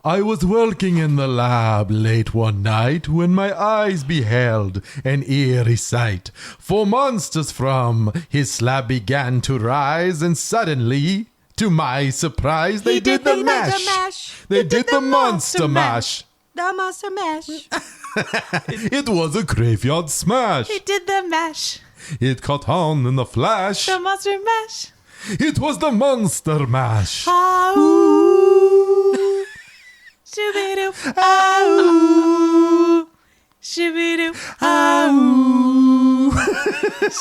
I was working in the lab late one night when my eyes beheld an eerie sight. For monsters from his slab began to rise, and suddenly, to my surprise, they did the mash. They did the monster mash. The monster mash. It was a graveyard smash. He did the mash. It caught on in the flash. The monster mash. It was the monster mash. Ow. Shoo-be-doo. Ow. Shoo-be-doo. Ow.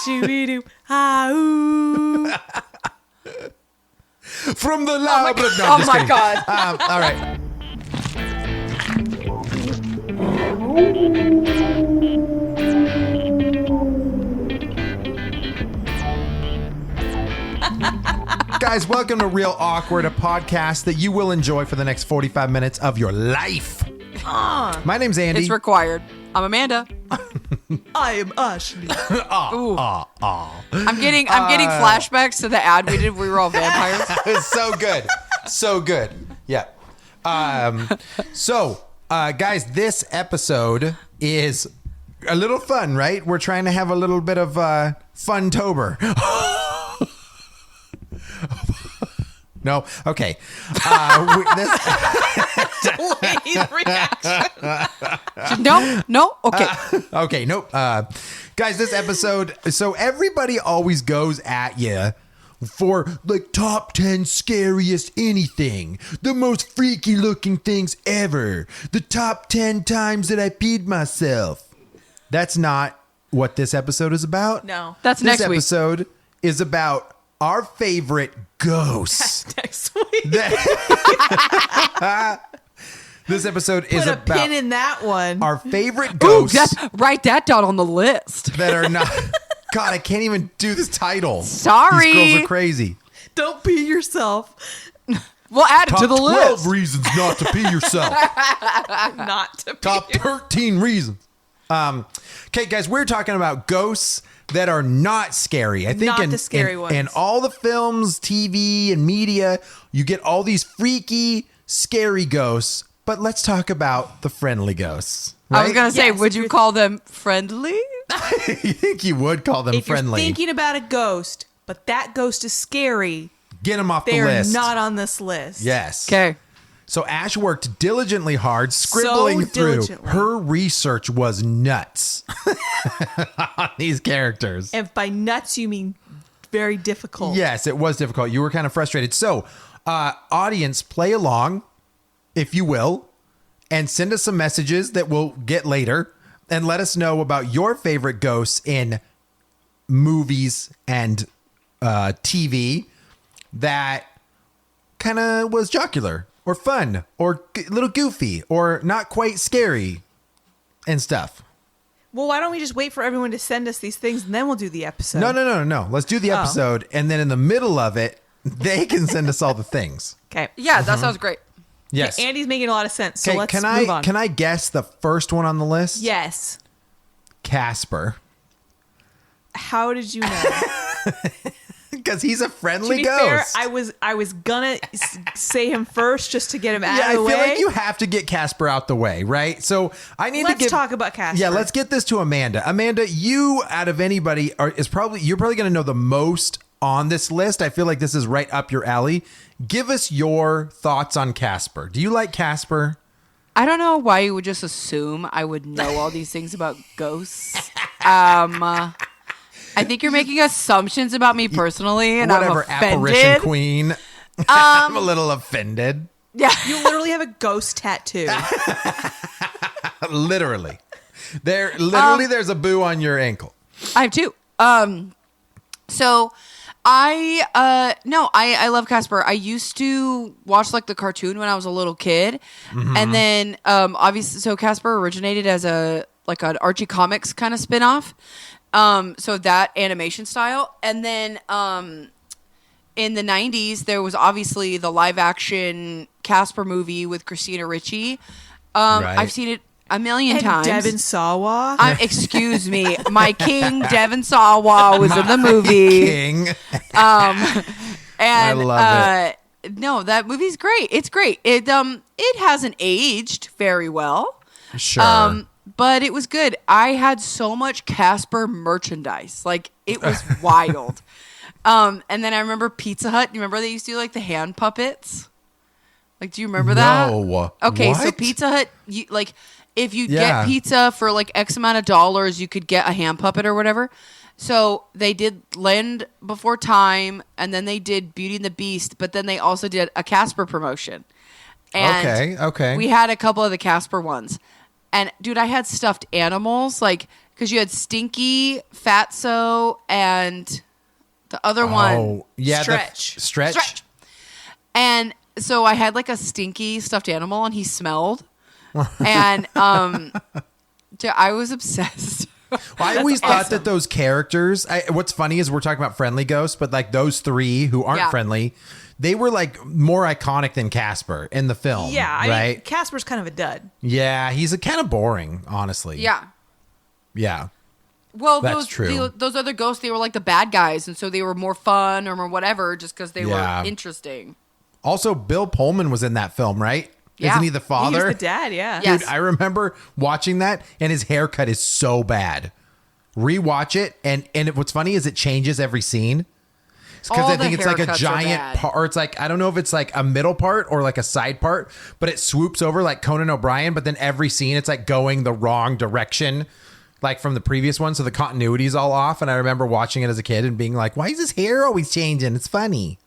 Shoo-be-doo. Ow. From the lab. Oh my God. All right. Guys, welcome to Real Awkward, a podcast that you will enjoy for the next 45 minutes of your life. My name's Andy. It's required. I'm Amanda. I am Ashley. I'm getting flashbacks to the ad we did. We were all vampires. It's so good. So good. Yeah. Guys, this episode is a little fun, right? We're trying to have a little bit of fun-tober. No? Okay. Delayed reaction. No? Okay. Okay, nope. Guys, this episode, so everybody always goes at you for like top 10 scariest anything, the most freaky looking things ever, the top 10 times that I peed myself. That's not what this episode is about. No. That's this next week. This episode is about our favorite ghosts. Next week. This episode is Put a about pin in that one. our favorite Ooh, ghosts write that down on the list. that are not. God, I can't even do this title. Sorry. These girls are crazy. Don't pee yourself. We'll add it Top to the 12 list. reasons not to pee yourself. Not to pee. Top 13 reasons. Okay, guys, we're talking about ghosts that are not scary. I think Not the scary ones. in all the films, TV, and media, you get all these freaky, scary ghosts. But let's talk about the friendly ghosts. I was Right? going to say, Yes, would if you you're- call them friendly? You think you would call them If friendly? you're thinking about a ghost, but that ghost is scary, Get them off they the are list. not on this list. Yes. Okay. So Ash worked diligently hard, scribbling through. diligently. Her research was nuts on these characters. And by nuts, you mean very difficult. Yes, it was difficult. You were kind of frustrated. So, audience, play along, if you will, and send us some messages that we'll get later, and let us know about your favorite ghosts in movies and TV that kind of was jocular or fun or a little goofy or not quite scary and stuff. Well, why don't we just wait for everyone to send us these things and then we'll do the episode? No. Let's do the episode, and then in the middle of it, they can send us all the things. Okay. Yeah, that sounds great. Yes. Andy's making a lot of sense, so Okay, let's move on. Can I guess the first one on the list? Yes. Casper. How did you know? Because he's a To friendly be ghost. fair, I was gonna say him first just to get him out yeah, of I the feel way. like you have to get Casper out the way, right? So I need Let's to get talk about Casper. Yeah, let's get this to Amanda. Amanda, you out of anybody you're probably going to know the most on this list. I feel like this is right up your alley. Give us your thoughts on Casper. Do you like Casper? I don't know why you would just assume I would know all these things about ghosts. I think you're making assumptions about me personally, and Whatever, I'm offended. apparition queen. I'm a little offended. Yeah. You literally have a ghost tattoo. Literally. There's a boo on your ankle. I have two. So I love Casper. I used to watch like the cartoon when I was a little kid. And then obviously so Casper originated as an Archie Comics kind of spin-off. So that animation style. And then in the 90s there was obviously the live action Casper movie with Christina Ricci. Right. I've seen it a million And times. Devin Sawa. Excuse me, my king Devin Sawa was in the movie. King. And I love no, that movie's great. It's great. it hasn't aged very well. Sure. But it was good. I had so much Casper merchandise. Like, it was wild. And then I remember Pizza Hut. You remember they used to do like the hand puppets? Like, do you remember that? No. Okay, so What? Pizza Hut, if you Yeah. get pizza for like X amount of dollars, you could get a hand puppet or whatever. So they did Land Before Time, and then they did Beauty and the Beast, but then they also did a Casper promotion. And Okay. we had a couple of the Casper ones. And dude, I had stuffed animals, like, because you had Stinky, Fatso, and the other one. Oh, yeah. Stretch. Stretch. And so I had like a Stinky stuffed animal, and he smelled. And dude, I was obsessed. Well, I always thought awesome. that those characters. What's funny is we're talking about friendly ghosts, but like those three who aren't Yeah. friendly, they were like more iconic than Casper in the film. Yeah, I right. mean, Casper's kind of a dud. Yeah, he's a kind of boring, honestly. Yeah. Yeah. Well, That's true. those other ghosts, they were like the bad guys, and so they were more fun or more whatever, just because they Yeah. were interesting. Also, Bill Pullman was in that film, right? Yeah. Isn't he the He father? was the dad, yeah. Yeah. Dude, Yes. I remember watching that, and his haircut is so bad. Rewatch it, and what's funny is it changes every scene. Because All I the think it's like a haircuts are giant bad. part, or it's like, I don't know if it's like a middle part or like a side part, but it swoops over like Conan O'Brien. But then every scene, it's like going the wrong direction, like from the previous one. So the continuity's all off. And I remember watching it as a kid and being like, why is his hair always changing? It's funny.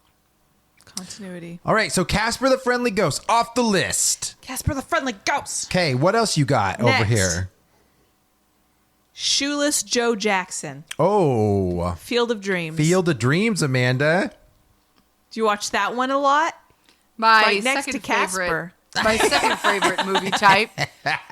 Continuity. All right. So Casper the Friendly Ghost off the list. Casper the Friendly Ghost. Okay. What else you got over Next. here? Shoeless Joe Jackson. Oh, Field of Dreams. Field of Dreams, Amanda. Do you watch that one a lot? My Right next second to Casper. favorite. My second favorite movie type.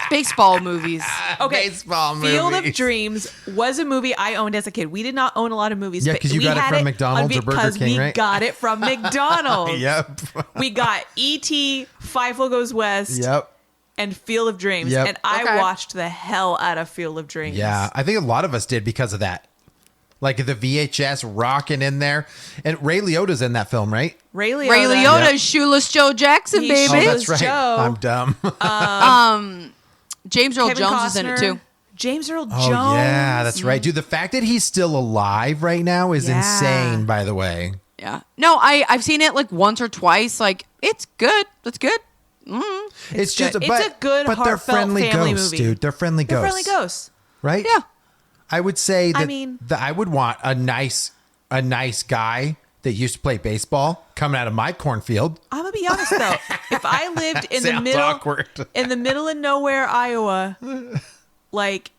Baseball movies. Okay. Baseball Field of movies. Dreams was a movie I owned as a kid. We did not own a lot of movies. Yeah, but 'cause you we got it had from McDonald's or Burger because King, we right? got it from McDonald's. Yep. We got E.T., Five Goes West, Yep. and Field of Dreams. Yep. And I Okay. watched the hell out of Field of Dreams. Yeah, I think a lot of us did because of that. Like the VHS rocking in there. And Ray Liotta's in that film, right? Ray Liotta. Ray Liotta's Yep. Shoeless Joe Jackson, He's baby. Oh, Shoeless that's right. Joe. I'm dumb. James Earl Kevin Jones Costner. is in it too. James Earl Oh, Jones. yeah, that's right. Dude, the fact that he's still alive right now is Yeah. insane, by the way. Yeah. No, I've seen it like once or twice. Like, it's good. It's good. It's just good. It's a good, but they're heartfelt friendly family ghosts, movie. dude. They're friendly They're ghosts. friendly ghosts. Right? Yeah. I would say that mean- I would want a nice guy that used to play baseball coming out of my cornfield. I'm gonna be honest though. If I lived in the Sounds middle, awkward. in the middle of nowhere, Iowa, like,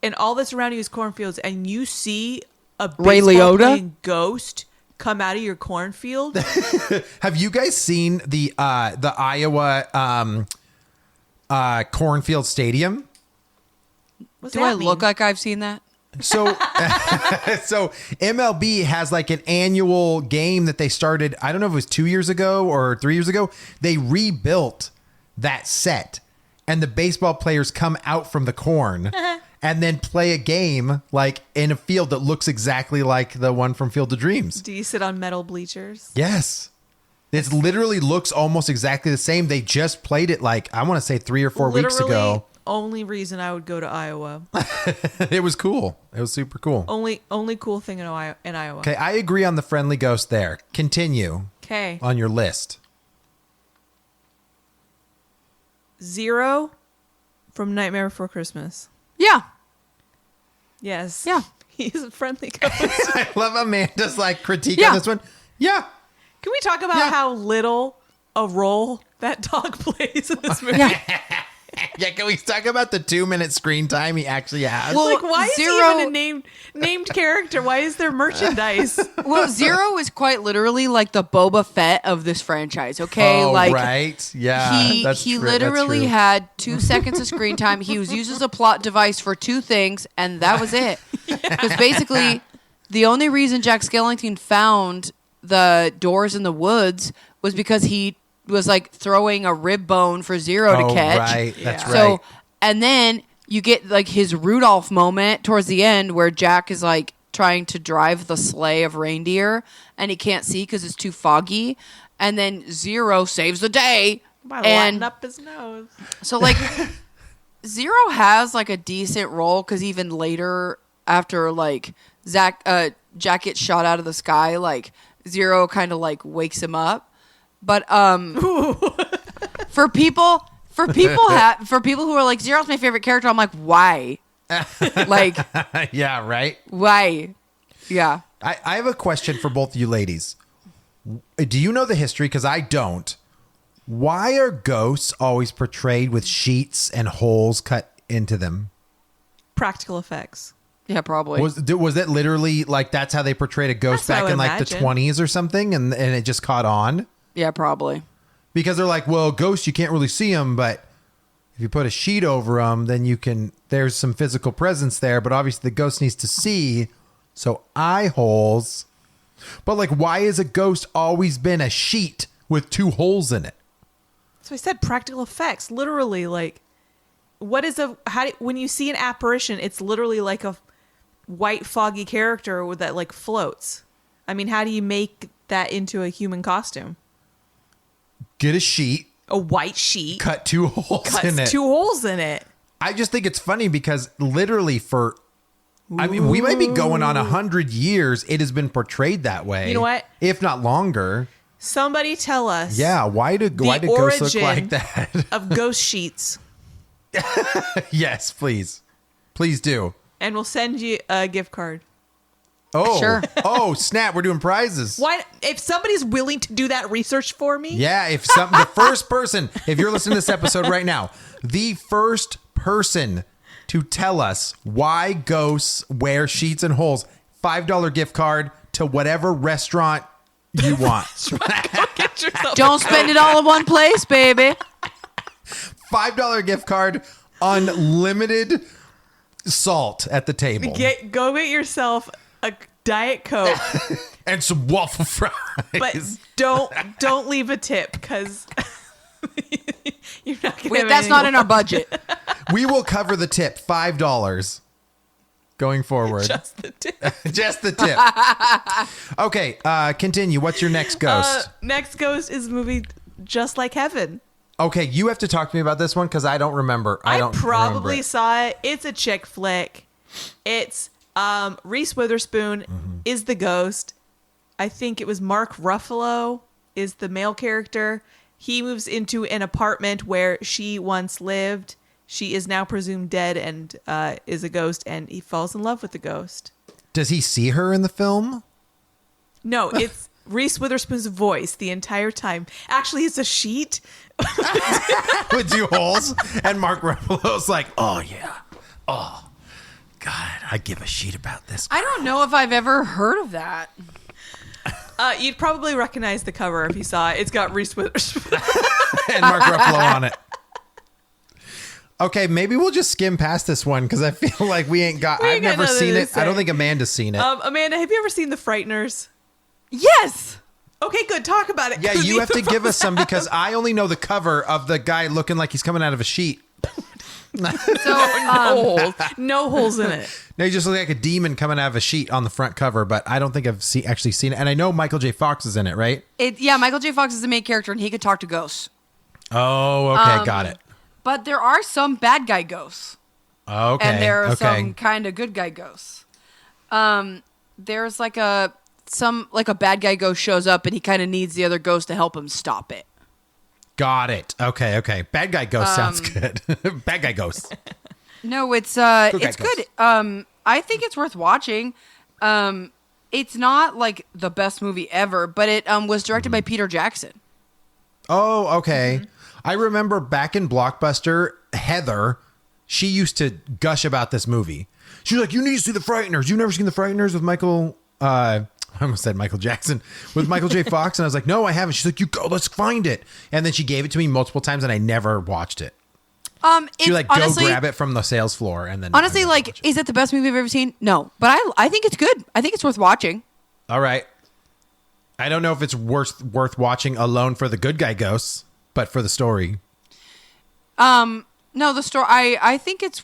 and all that's around you is cornfields, and you see a Ray baseball Liotta? playing ghost come out of your cornfield, Have you guys seen the Iowa cornfield stadium? what's Do that I mean? look like I've seen that? So, so MLB has like an annual game that they started. I don't know if it was 2 years ago or 3 years ago. They rebuilt that set, and the baseball players come out from the corn and then play a game like in a field that looks exactly like the one from Field of Dreams. Do you sit on metal bleachers? Yes. It literally looks almost exactly the same. They just played it like, I want to say 3 or 4 weeks Literally, ago. only reason I would go to Iowa. It was cool. It was super cool. only cool thing in Iowa. Okay, I agree on the friendly ghost there. Continue Okay. on your list. Zero from Nightmare Before Christmas. Yeah. Yes. Yeah. He's a friendly ghost. I love Amanda's like critique Yeah. on this one. Yeah. Can we talk about Yeah. how little a role that dog plays in this movie? Yeah. Yeah, can we talk about the 2-minute screen time he actually has? Well, Like, why is Zero- he even a named character? Why is there merchandise? Well, Zero is quite literally like the Boba Fett of this franchise, okay? oh, like right. Yeah. he that's he true. That's literally true. had 2 seconds of screen time. He was used as a plot device for 2 things, and that was it. Because basically, the only reason Jack Skellington found the doors in the woods was because he was like throwing a rib bone for Zero Oh, to catch. right. That's Yeah. right. So, and then you get like his Rudolph moment towards the end where Jack is like trying to drive the sleigh of reindeer and he can't see because it's too foggy. And then Zero saves the day By lighting up his nose. So like Zero has like a decent role because even later after like Jack gets shot out of the sky, like Zero kind of like wakes him up. But for people who are like Zero's my favorite character, I'm like, why? Like, Yeah, right. why? Yeah. I have a question for both of you ladies. Do you know the history? Because I don't. Why are ghosts always portrayed with sheets and holes cut into them? Practical effects. Yeah, probably. Was that literally like that's how they portrayed a ghost That's what back I in would like the imagine. 20s or something, and it just caught on? Yeah, probably. Because they're like, well, ghosts, you can't really see them, but if you put a sheet over them, then you can, there's some physical presence there, but obviously the ghost needs to see, so eye holes. But like, why has a ghost always been a sheet with 2 holes in it? So I said practical effects. Literally, like, when you see an apparition, it's literally like a white foggy character that like floats. I mean, how do you make that into a human costume? Get a sheet, A white sheet. cut 2 holes Cuts in it. 2 holes in it. I just think it's funny because literally I mean, we might be going on 100 years. It has been portrayed that way. You know what? If not longer. Somebody tell us. Yeah. Why do ghosts look origin like that? of ghost sheets, Yes, please. Please do. and we'll send you a gift card. Oh, Sure. Oh, snap. We're doing prizes. Why? If somebody's willing to do that research for me, Yeah. The first person, if you're listening to this episode right now, the first person to tell us why ghosts wear sheets and holes, $5 gift card to whatever restaurant you want. get yourself. Don't spend it all in one place, baby. $5 gift card, unlimited salt at the table. Go get yourself a Diet Coke, And some waffle fries. but don't leave a tip because you're not gonna. have That's not anything in our budget. We will cover the tip, $5 going forward. just the tip. Just the tip. Okay, continue. What's your next ghost? Next ghost is the movie Just Like Heaven. Okay, you have to talk to me about this one because I don't remember. I don't probably remember it. saw it. It's a chick flick. It's Reese Witherspoon is the ghost. I think it was Mark Ruffalo is the male character. He moves into an apartment where she once lived. She is now presumed dead and is a ghost, and he falls in love with the ghost. Does he see her in the film? No, it's Reese Witherspoon's voice the entire time. Actually, it's a sheet. With 2 holes? And Mark Ruffalo's like, oh, yeah. Oh, God, I give a shit about this. I don't know if I've ever heard of that. You'd probably recognize the cover if you saw it. It's got Reese Witherspoon. And Mark Ruffalo on it. Okay, maybe we'll just skim past this one because I feel like we ain't got. We ain't I've got never nothing seen to it. I don't say. think Amanda's seen it. Amanda, have you ever seen The Frighteners? Yes. Okay, good. Talk about it. Yeah, 'cause you have to neither give of us some because I only know the cover of the guy looking like he's coming out of a sheet. So no holes. No holes in it. No, he just looks like a demon coming out of a sheet on the front cover, but I don't think I've actually seen it. And I know Michael J. Fox is in it, right? Michael J. Fox is the main character, and he could talk to ghosts. Oh, okay, got it. But there are some bad guy ghosts, Okay, and there are okay. some kind of good guy ghosts. There's like a bad guy ghost shows up, and he kind of needs the other ghost to help him stop it. Got it. Okay. Bad guy ghost sounds good. Bad guy ghost. No, it's guy it's ghost. good. I think it's worth watching. It's not like the best movie ever, but it was directed by Peter Jackson. Oh, okay. I remember back in Blockbuster, Heather, she used to gush about this movie. She was like, you need to see The Frighteners. You've never seen The Frighteners with Michael... I almost said Michael Jackson. With Michael J. Fox. And I was like, no, I haven't. She's like, you go, let's find it. And then she gave it to me multiple times and I never watched it. She like, honestly, go grab it from the sales floor. And then honestly, I never like, watched it. is it the best movie I've ever seen? No. But I think it's good. I think it's worth watching. All right. I don't know if it's worth watching alone for the good guy ghosts, but for the story. No, the story. I think it's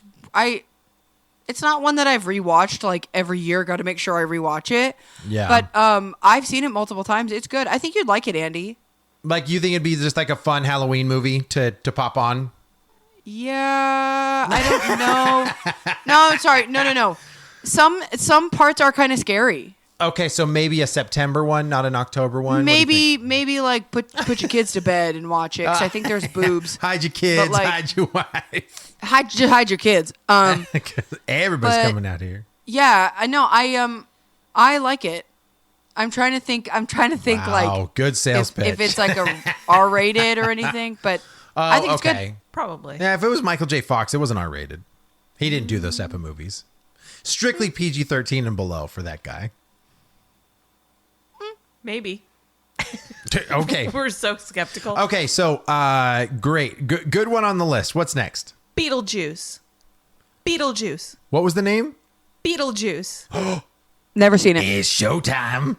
not one that I've rewatched like every year. Got to make sure I rewatch it. Yeah. But I've seen it multiple times. It's good. I think you'd like it, Andy. Like, you think it'd be just like a fun Halloween movie to pop on? Yeah, I don't know. No, sorry. No. Some parts are kind of scary. Okay, so maybe a September one, not an October one. What do you think? Maybe like put your kids to bed and watch it, 'cause I think there's boobs. Hide your kids, like- hide your wife. Hide your kids. Everybody's but- coming out here. Yeah, I know. I like it. I'm trying to think Wow, like good sales pitch. if it's like a R-rated or anything, but I think it's good. Probably. Yeah, if it was Michael J. Fox, it wasn't R-rated. He didn't do those type of movies. Strictly PG-13 and below for that guy. Maybe. Okay. We're so skeptical. Okay, so great. Good one on the list. What's next? Beetlejuice. What was the name? Beetlejuice. Never seen it. It's showtime.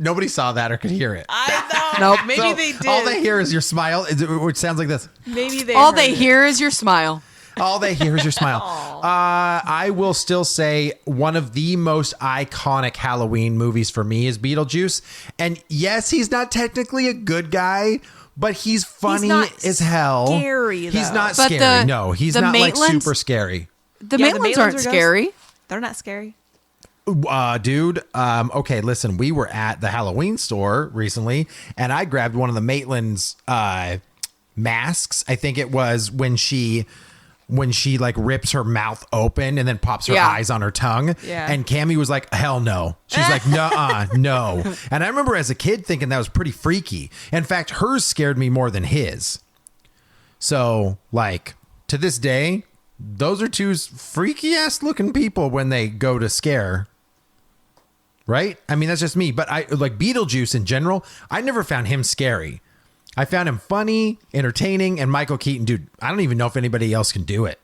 Nobody saw that or could hear it. I know. Nope. Maybe So they did. all they hear is your smile, which sounds like this. Maybe they. All heard they it. hear is your smile. All they hear is your smile. I will still say one of the most iconic Halloween movies for me is Beetlejuice. And yes, he's not technically a good guy, but he's funny not as hell. scary, He's though. not But scary. the- No, he's the not like Maitlands- super scary. The Yeah, the Maitlands Maitlands aren't are scary. They're not scary. Dude, okay, listen, we were at the Halloween store recently and I grabbed one of the Maitland's masks. I think it was when she like rips her mouth open and then pops her Yeah. eyes on her tongue. Yeah. And Cammie was like, hell no. She's like, nuh-uh, no. And I remember as a kid thinking that was pretty freaky. In fact, hers scared me more than his. So, like, to this day, those are two freaky ass looking people when they go to scare. Right? I mean, that's just me. But I like Beetlejuice in general. I never found him scary. I found him funny, entertaining, and Michael Keaton, dude, I don't even know if anybody else can do it.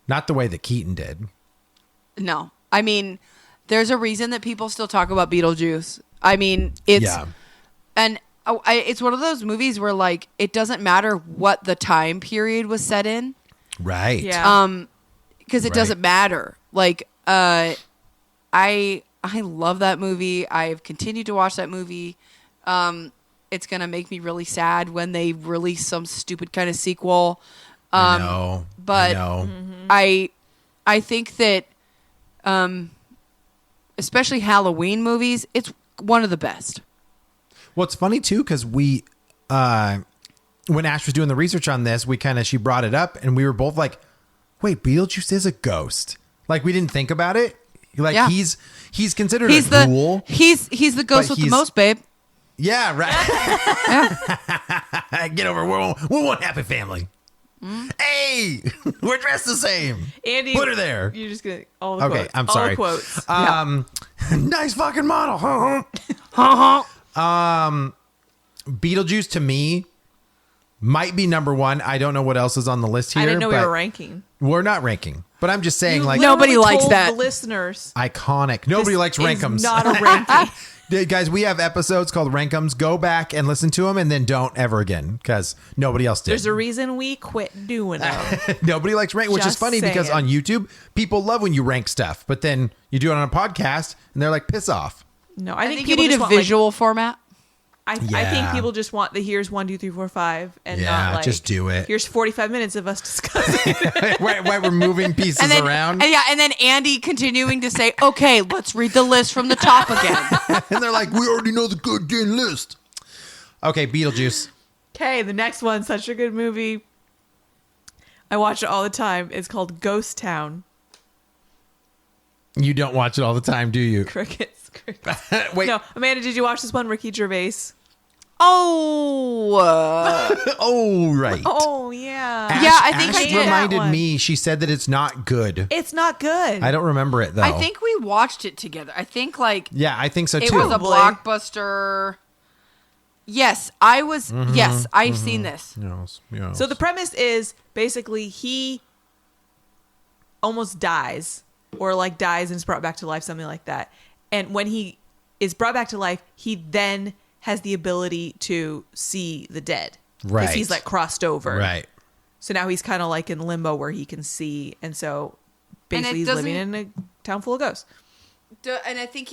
Not the way that Keaton did. No. I mean, there's a reason that people still talk about Beetlejuice. I mean, it's and it's one of those movies where like it doesn't matter what the time period was set in. Right. Yeah. Because it Right. doesn't matter. Like, I love that movie. I've continued to watch that movie. It's gonna make me really sad when they release some stupid kind of sequel. I know. but- I know. I think that, especially Halloween movies, it's one of the best. Well, it's funny too because we, when Ash was doing the research on this, she brought it up, and we were both like, "Wait, Beetlejuice is a ghost." Like we didn't think about it. Like Yeah. he's considered He's a the ghoul. he's the ghost but with the he's- most, babe. Yeah, right. Get over. We're one happy family. Hey, we're dressed the same. Andy, put her there. You're just gonna all the Okay, quotes. I'm All sorry. the quotes. Nice fucking model. Beetlejuice to me might be number one. I don't know what else is on the list here. I didn't know we but were ranking. We're not ranking, but I'm just saying, You like, literally Nobody likes told that. The listeners. iconic. Nobody this likes is Rankums. Not a ranking. Guys, we have episodes called Rankums. Go back and listen to them, and then don't ever again because nobody else did. There's a reason we quit doing them. Nobody likes rank, which is Just funny because saying. on YouTube, people love when you rank stuff, but then you do it on a podcast, and they're like, piss off. No, I think you people need just a want, like, visual format. I think Yeah. people just want the here's 1, 2, 3, 4, 5, and Yeah, not like just do it. Here's 45 minutes of us discussing. Why we're moving pieces And then, around, and then Andy continuing to say, "Okay, let's read the list from the top again." and they're like, we already know the good game list. Okay, Beetlejuice. Okay, the next one, such a good movie. I watch it all the time. It's called Ghost Town. You don't watch it all the time, do you? Crickets. Wait. No, Amanda, did you watch this one? Ricky Gervais. Oh, Oh, right. Oh yeah. Ash, Yeah, I think Ash I did. reminded That one. me. She said that it's not good. It's not good. I don't remember it though. I think we watched it together. I think like Yeah, I think so it too. was a Probably. blockbuster. Yes, I was. Yes, I've seen this. Yes, yes. So the premise is basically he almost dies or like dies and is brought back to life, something like that. And when he is brought back to life, he then has the ability to see the dead. Right. Because he's like crossed over. right. So now he's kind of like in limbo where he can see. And so And it basically he's living in doesn't- a town full of ghosts. And I think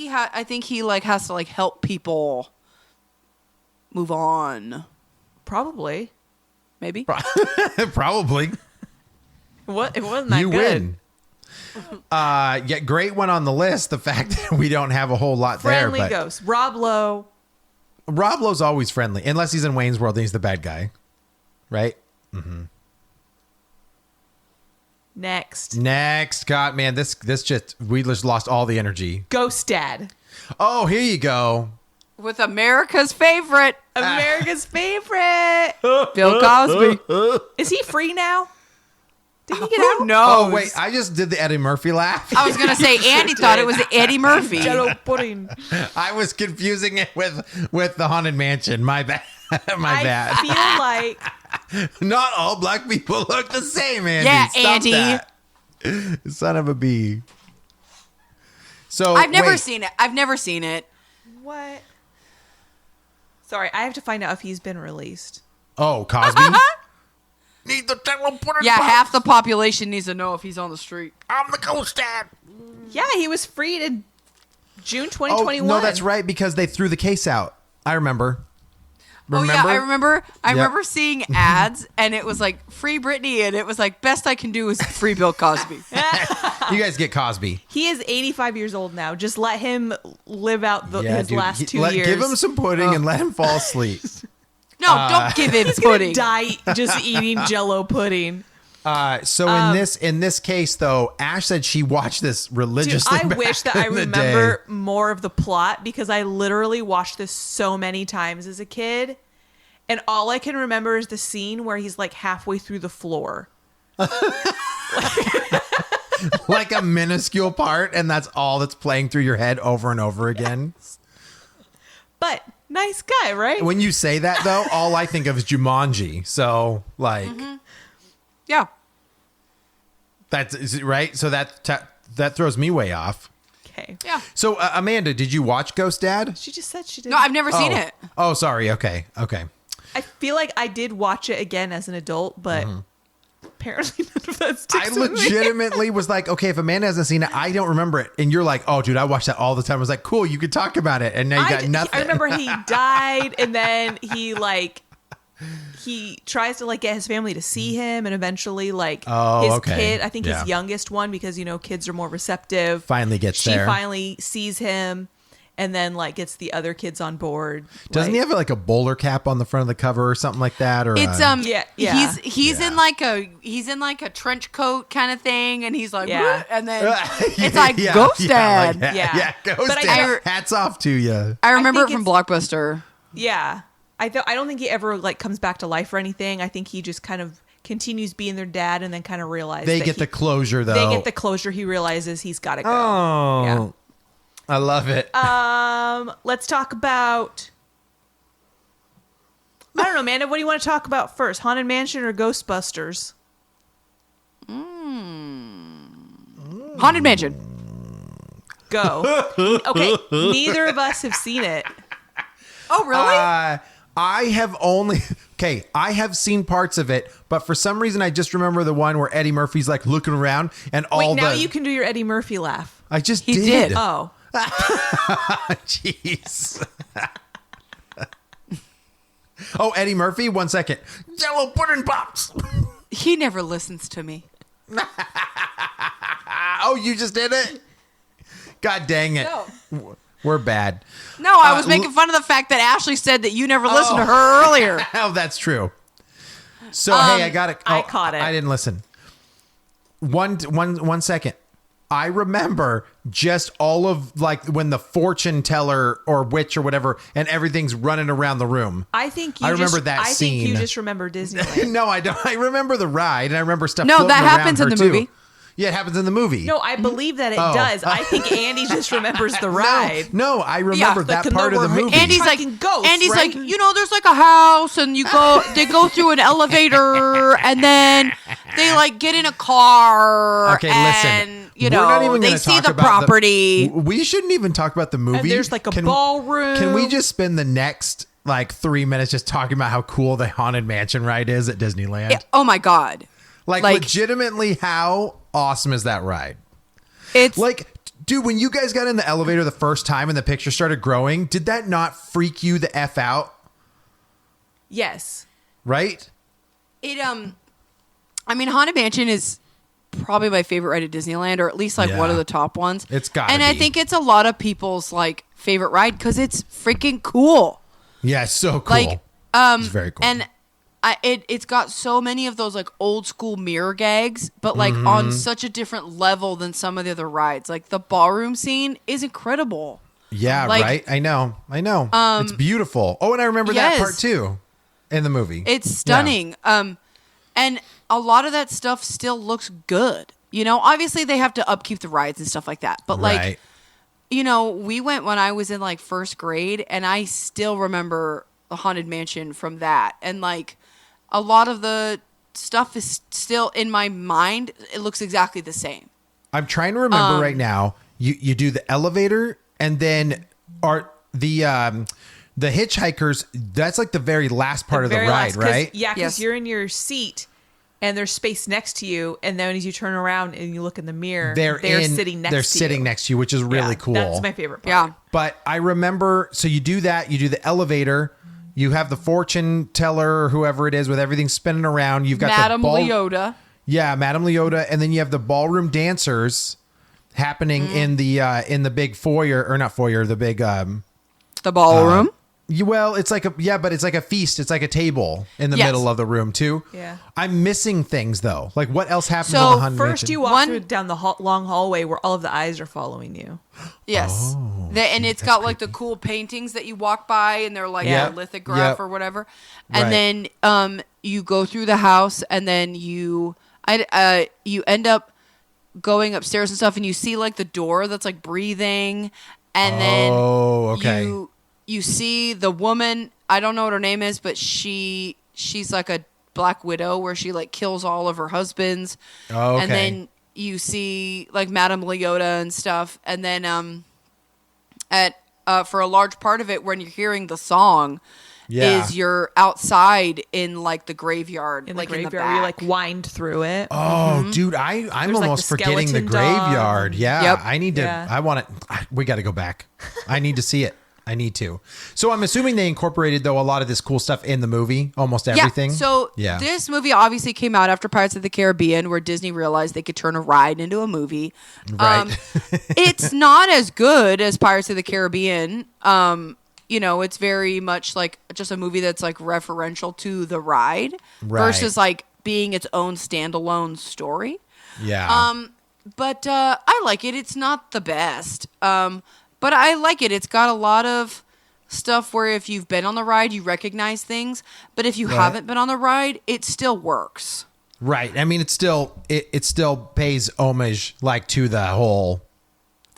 he like has to like help people move on. Probably. Maybe. Probably. What? It wasn't that You good. win. Yeah, great one on the list. The fact that we don't have a whole lot Friendly there, but ghost. Rob Lowe. Rob Lowe's always friendly, unless he's in Wayne's World and he's the bad guy, right? Next. God, man, this just we just lost all the energy. Ghost Dad. Oh, here you go. With America's favorite, America's favorite. Bill Cosby. Is he free now? Did he get Who out? knows? Oh wait, I just did the Eddie Murphy laugh. I was gonna say Andy thought it was Eddie Murphy. Jello pudding. I was confusing it with the Haunted Mansion. My bad. My bad. I feel like Not all black people look the same, Andy. Yeah, Stop Andy. that. Son of a bee. So I've never wait. seen it. I've never seen it. what? Sorry, I have to find out if he's been released. Oh, Cosby. Need the teleporter. Yeah, box. half the population needs to know if he's on the street. I'm the ghost dad. Yeah, he was freed in June Oh 2021. no, that's right because they threw the case out. I remember. Oh yeah, I remember. I Yep. remember seeing ads, and it was like free Britney, and it was like best I can do is free Bill Cosby. You guys get Cosby. He is 85 years old now. Just let him live out his dude. last 2 years. Give him some pudding and let him fall asleep. No, don't give him He's gonna pudding. die just eating Jello pudding. So in this case though, Ash said she watched this Dude, religiously. I wish that I back in the remember day. more of the plot because I literally watched this so many times as a kid. And all I can remember is the scene where he's like halfway through the floor. like a minuscule part, and that's all that's playing through your head over and over again. But nice guy, right? When you say that though, all I think of is Jumanji. So like Yeah. that's is it right. So that throws me way off. Okay. Yeah. So Amanda, did you watch Ghost Dad? She just said she did. No, I've never seen it. Oh, sorry. Okay. I feel like I did watch it again as an adult, but apparently none of that I sticks with me. legitimately was like, okay, if Amanda hasn't seen it, I don't remember it. And you're like, oh, dude, I watch that all the time. I was like, cool, you could talk about it. And now you got nothing. I remember he died, and then he tries to like get his family to see him, and eventually like Oh, his okay. kid, I think Yeah. his youngest one, because kids are more receptive. Finally gets she there. finally sees him, and then like gets the other kids on board. Doesn't he like- have like a bowler cap on the front of the cover or something like that? Or It's Yeah. he's Yeah. in like a trench coat kind of thing, and he's like, Yeah. "What?" And then it's like Yeah, Ghost yeah, Dad. like, Yeah. Ghost But I Dad. don't- Hats off to you. I remember think it from it's- Blockbuster. Yeah, I don't think he ever like comes back to life or anything. I think he just kind of continues being their dad, and then kind of realizes They get the closure though. they get the closure. He realizes he's got to go. Oh, Yeah. I love it. Let's talk about. I don't know, Amanda. What do you want to talk about first? Haunted Mansion or Ghostbusters? Haunted Mansion. Go. Okay, neither of us have seen it. Oh, really? I have only I have seen parts of it, but for some reason I just remember the one where Eddie Murphy's like looking around and all Wait, now the you can do your Eddie Murphy laugh. I just He did. did. Oh, Jeez. Oh, Eddie Murphy, 1 second. Jello pudding pops. He never listens to me. Oh, you just did it? God dang it. No. We're bad. No, I was making fun of the fact that Ashley said that you never listened to her earlier. Oh, that's true. So, hey, I got it. I caught it. I didn't listen. One second. I remember just all of like when the fortune teller or witch or whatever and everything's running around the room. I think you. I remember just, that I think you scene. just remember Disneyland. No, I don't. I remember the ride and I remember stuff. No, floating that around happens in her, the too. movie. Yeah, it happens in the movie. No, I believe that it Oh. does. I think Andy just remembers the ride. No, I remember the that part of the Canoa- movie. Andy- Andy's like, Fucking ghosts, Andy's right? like, there's like a house, and they go through an elevator, and then they like get in a car, Okay, and listen. you We're not know even they gonna see talk the about property. We shouldn't even talk about the movie. And there's like a ballroom. Can we just spend the next like 3 minutes just talking about how cool the Haunted Mansion ride is at Disneyland? Oh my god, Like legitimately, how awesome is that ride? it's Like, dude, when you guys got in the elevator the first time and the picture started growing, did that not freak you the F out? Yes. right? It I mean, Haunted Mansion is probably my favorite ride at Disneyland, or at least like one Yeah. of the top ones. It's gotta and I be. think it's a lot of people's like favorite ride because it's freaking cool. Yeah, it's so cool. Like, it's very cool. And it's got so many of those like old school mirror gags, but like Mm-hmm. on such a different level than some of the other rides. Like the ballroom scene is incredible. yeah, like- right. I know. It's beautiful. Oh, and I remember that yes. part too in the movie. It's stunning. And a lot of that stuff still looks good. You know, obviously they have to upkeep the rides and stuff like that. But like, Right. you know, we went when I was in like first grade, and I still remember the Haunted Mansion from that. And like, a lot of the stuff is still in my mind. It looks exactly the same. I'm trying to remember right now. You do the elevator, and then are the hitchhikers. That's like the very last part of the Very ride, last, 'cause- right? Yeah, because Yes. you're in your seat and there's space next to you, and then as you turn around and you look in the mirror, they're sitting next to you. They're sitting next to you, which is really Yeah, cool. That's my favorite part. Yeah. But I remember, so you do that, you do the elevator, you have the fortune teller or whoever it is with everything spinning around. You've got Madame the ball, Leota. yeah, Madame Leota, and then you have the ballroom dancers happening Mm. in the big foyer, or not foyer, the big The ballroom. well, it's like but it's like a feast. It's like a table in the Yes. middle of the room too. Yeah. I'm missing things though. Like what else happens So on the Haunted First, Mansion? you walk One- through down the long hallway where all of the eyes are following you. Yes. And it's got like the cool paintings that you walk by, and they're like Yeah. a lithograph Yep. or whatever. And Right. then you go through the house, and then you end up going upstairs and stuff, and you see like the door that's like breathing, and Oh, okay. then you see the woman. I don't know what her name is, but she's like a Black Widow where she like kills all of her husbands. Oh, okay. And then you see like Madame Leota and stuff, and then for a large part of it when you're hearing the song Yeah. is you're outside in like the graveyard, In like the graveyard, in the where you back. like wind through it. Oh, dude, I'm There's, like, almost the forgetting the skeleton dog. graveyard. Yeah, Yep. I need to. Yeah. I want to. We got to go back. I need to see it. I need to. So I'm assuming they incorporated though a lot of this cool stuff in the movie, almost everything. Yeah. So yeah, this movie obviously came out after Pirates of the Caribbean, where Disney realized they could turn a ride into a movie. Right. It's not as good as Pirates of the Caribbean. You know, it's very much like just a movie that's like referential to the ride Right. versus like being its own standalone story. yeah. But I like it. It's not the best. But I like it. It's got a lot of stuff where if you've been on the ride, you recognize things. But if you Right. haven't been on the ride, it still works. Right. I mean, it still pays homage like to the whole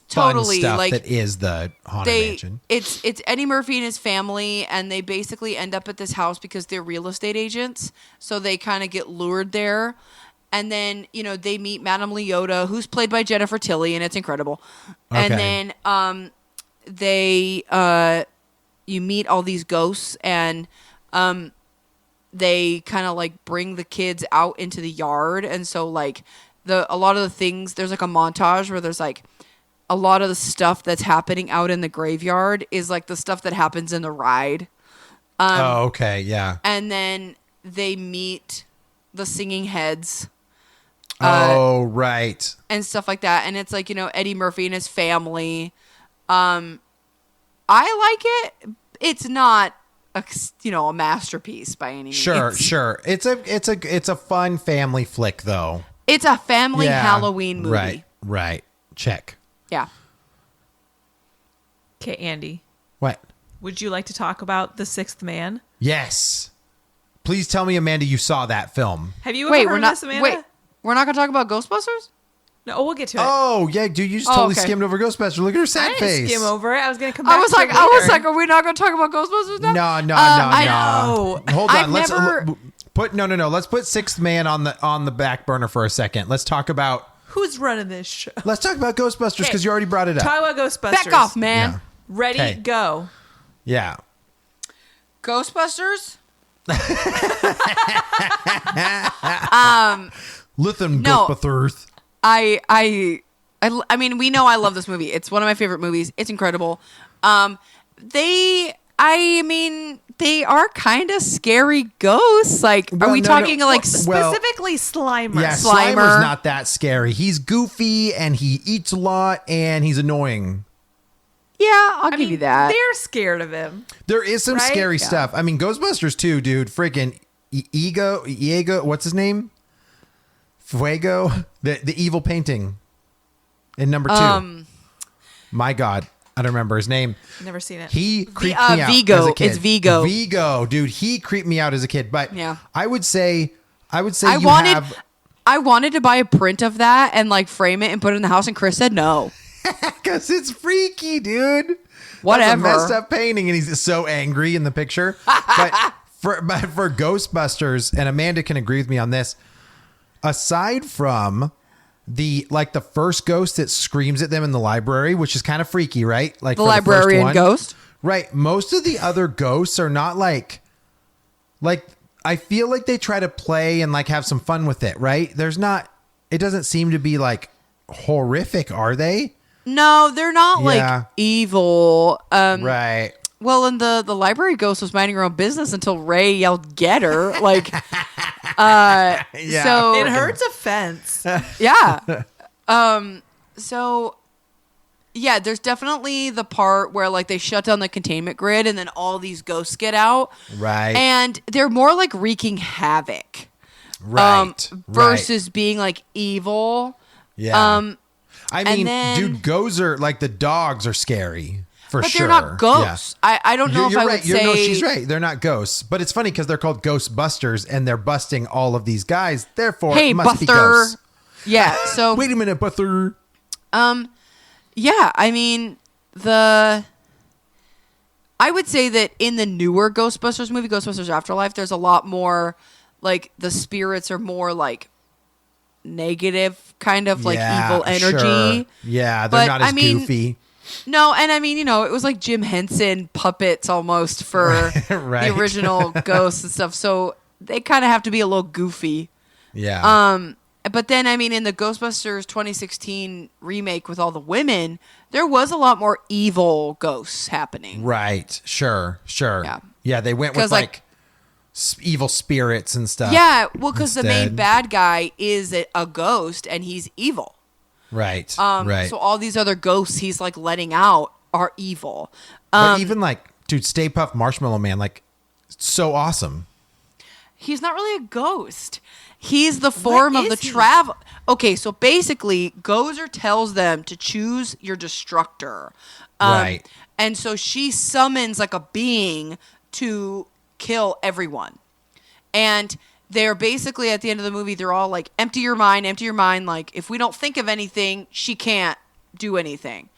Totally. fun stuff Like that is the Haunted Mansion. it's Eddie Murphy and his family, and they basically end up at this house because they're real estate agents. So they kind of get lured there. And then, you know, they meet Madame Leota, who's played by Jennifer Tilly, and it's incredible. And Okay. then you meet all these ghosts, and they kind of like bring the kids out into the yard. And so like a lot of the things, there's like a montage where there's like a lot of the stuff that's happening out in the graveyard is like the stuff that happens in the ride. Oh, okay. Yeah. And then they meet the singing heads Oh, right. and stuff like that. And it's like, you know, Eddie Murphy and his family. I like it. It's not a masterpiece by any means. Sure. It's a fun family flick though. It's a family Yeah. Halloween movie. Right. Check. Yeah. Okay, Andy, What? would you like to talk about The Sixth Man? Yes. Please tell me, Amanda, you saw that film. Have you ever Wait, heard we're of not. this, Amanda? Wait, we're not gonna talk about Ghostbusters. No, we'll get to it. Oh, yeah, dude, you just Oh, totally okay. skimmed over Ghostbusters. Look at her I sad didn't face. skim over it. I was going to come back I was to it like, later. are we not gonna talk about Ghostbusters now? No. I know. Hold on. I've Let's never- put no. Let's put Sixth Man on the back burner for a second. Let's talk about Who's running this show? Ghostbusters because Okay. you already brought it up. Talk about Ghostbusters. Back off, man. Yeah. Ready, Okay. go. Yeah. Ghostbusters. Lithium No. Ghostbusters. I mean, we know I love this movie. It's one of my favorite movies. It's incredible. They I mean, they are kind of scary ghosts. Like, Well, are we no, talking no. like Well, Specifically Slimer. Yeah, Slimer. Slimer's not that scary. He's goofy and he eats a lot and he's annoying. Yeah, I'll I give mean, you that. they're scared of him. There is some Right? scary Yeah. stuff. I mean, Ghostbusters 2, dude, freaking Diego, what's his name? Fuego, the evil painting in number 2. My God, I don't remember his name. Never seen it. He creeped uh, me out Vigo. as a kid. It's Vigo. Vigo, dude, he creeped me out as a kid. But Yeah. I would say I you wanted have I wanted to buy a print of that and like frame it and put it in the house, and Chris said no. because it's freaky, dude. Whatever. That's a messed up painting, and he's so angry in the picture. but for Ghostbusters, and Amanda can agree with me on this. Aside from the first ghost that screams at them in the library, which is kind of freaky, right? Like The for first librarian one. ghost. Right. Most of the other ghosts are not like I feel like they try to play and like have some fun with it, right? It doesn't seem to be like horrific, are they? No, they're not Yeah. like evil. Right. Well, and the library ghost was minding her own business until Ray yelled, "Get her!" Like, Yeah. so it hurts a fence. yeah. So yeah, there's definitely the part where like they shut down the containment grid and then all these ghosts get out. Right. And they're more like wreaking havoc. Right. Versus being like evil. Yeah. I and mean, then- dude, goes like the dogs are scary for But sure. they're not ghosts. Yeah. I don't know if You're I right. would say No, she's right. They're not ghosts, but it's funny because they're called Ghostbusters and they're busting all of these guys. Therefore, Hey, it must be Buster. ghosts. Yeah. So Wait a minute, Buster. yeah, I mean I would say that in the newer Ghostbusters movie, Ghostbusters Afterlife, there's a lot more like the spirits are more like negative, kind of like Yeah, evil energy. sure. Yeah, they're But, not as I mean, goofy. No, and I mean, it was like Jim Henson puppets almost for Right. the original ghosts and stuff. So they kind of have to be a little goofy. Yeah. But then, I mean, in the Ghostbusters 2016 remake with all the women, there was a lot more evil ghosts happening. Right. Sure. Yeah. Yeah, they went with 'Cause, like- evil spirits and stuff. Yeah, well, because the main Instead. bad guy is a ghost and he's evil. Right. Right. So all these other ghosts he's like letting out are evil. But even dude, Stay Puft Marshmallow Man, so awesome. He's not really a ghost. He's the form of the is he? travel. Okay, so basically, Gozer tells them to choose your destructor. Right. And so she summons like a being to kill everyone. And they're basically at the end of the movie, they're all like, empty your mind, empty your mind. Like, if we don't think of anything, she can't do anything.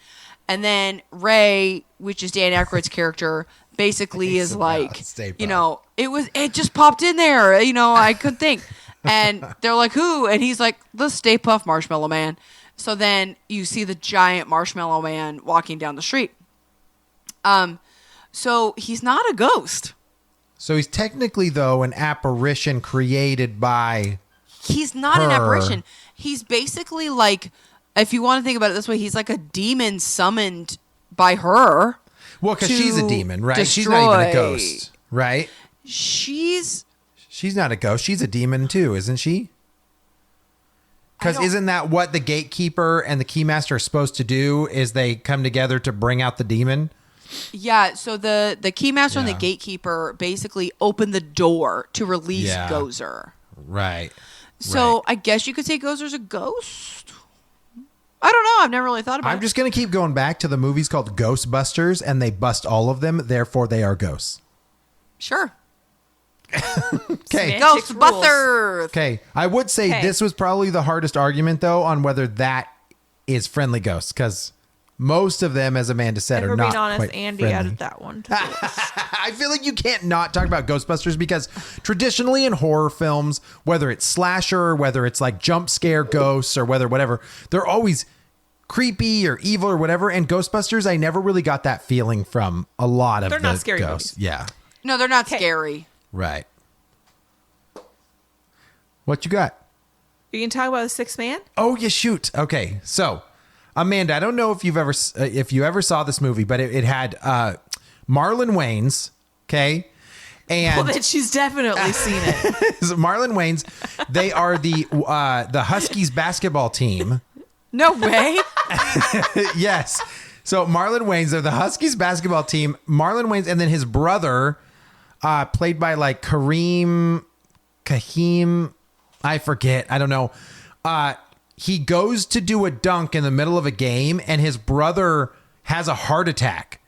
And then Ray, which is Dan Aykroyd's character, basically is like, Stay Puft. it just popped in there. I couldn't think. And they're like, who? And he's like, the Stay Puft Marshmallow Man. So then you see the giant Marshmallow Man walking down the street. So he's not a ghost. So he's technically, though, an apparition created by. He's not an Her. apparition. He's basically like, if you want to think about it this way, he's like a demon summoned by her. Well, because she's a to demon, right? She's not even a destroy- ghost, right? She's She's not a ghost. She's a demon, too, isn't she? Because don't- isn't that what the gatekeeper and the keymaster are supposed to do? Is they come together to bring out the demon? Yeah, so the keymaster and the Yeah. gatekeeper basically open the door to release Yeah. Gozer. Right. So Right. I guess you could say Gozer's a ghost. I don't know. I've never really thought about I'm it. just going to keep going back to the movies called Ghostbusters, and they bust all of them. Therefore, they are ghosts. Sure. Okay. Semantics Ghostbusters. Okay. I would say Okay. this was probably the hardest argument, though, on whether that is friendly ghosts, because most of them, as Amanda said, If are we're not being honest, quite Andy friendly. added that one to the list. I feel like you can't not talk about Ghostbusters because traditionally in horror films, whether it's slasher, or whether it's like jump scare ghosts or whatever, they're always creepy or evil or whatever. And Ghostbusters, I never really got that feeling from a lot of They're the not scary ghosts. movies. Yeah. No, they're not Okay. scary. Right. What you got? You can talk about The Sixth Man? Oh, yeah, shoot. Okay, so Amanda, I don't know if you ever saw this movie, but it had Marlon Wayans. Okay. Well, And then she's definitely seen it. Marlon Wayans, they are the Huskies basketball team. No way. Yes. So Marlon Wayans, they're the Huskies basketball team. Marlon Wayans, and then his brother, played by like Kahim, I forget. I don't know. He goes to do a dunk in the middle of a game, and his brother has a heart attack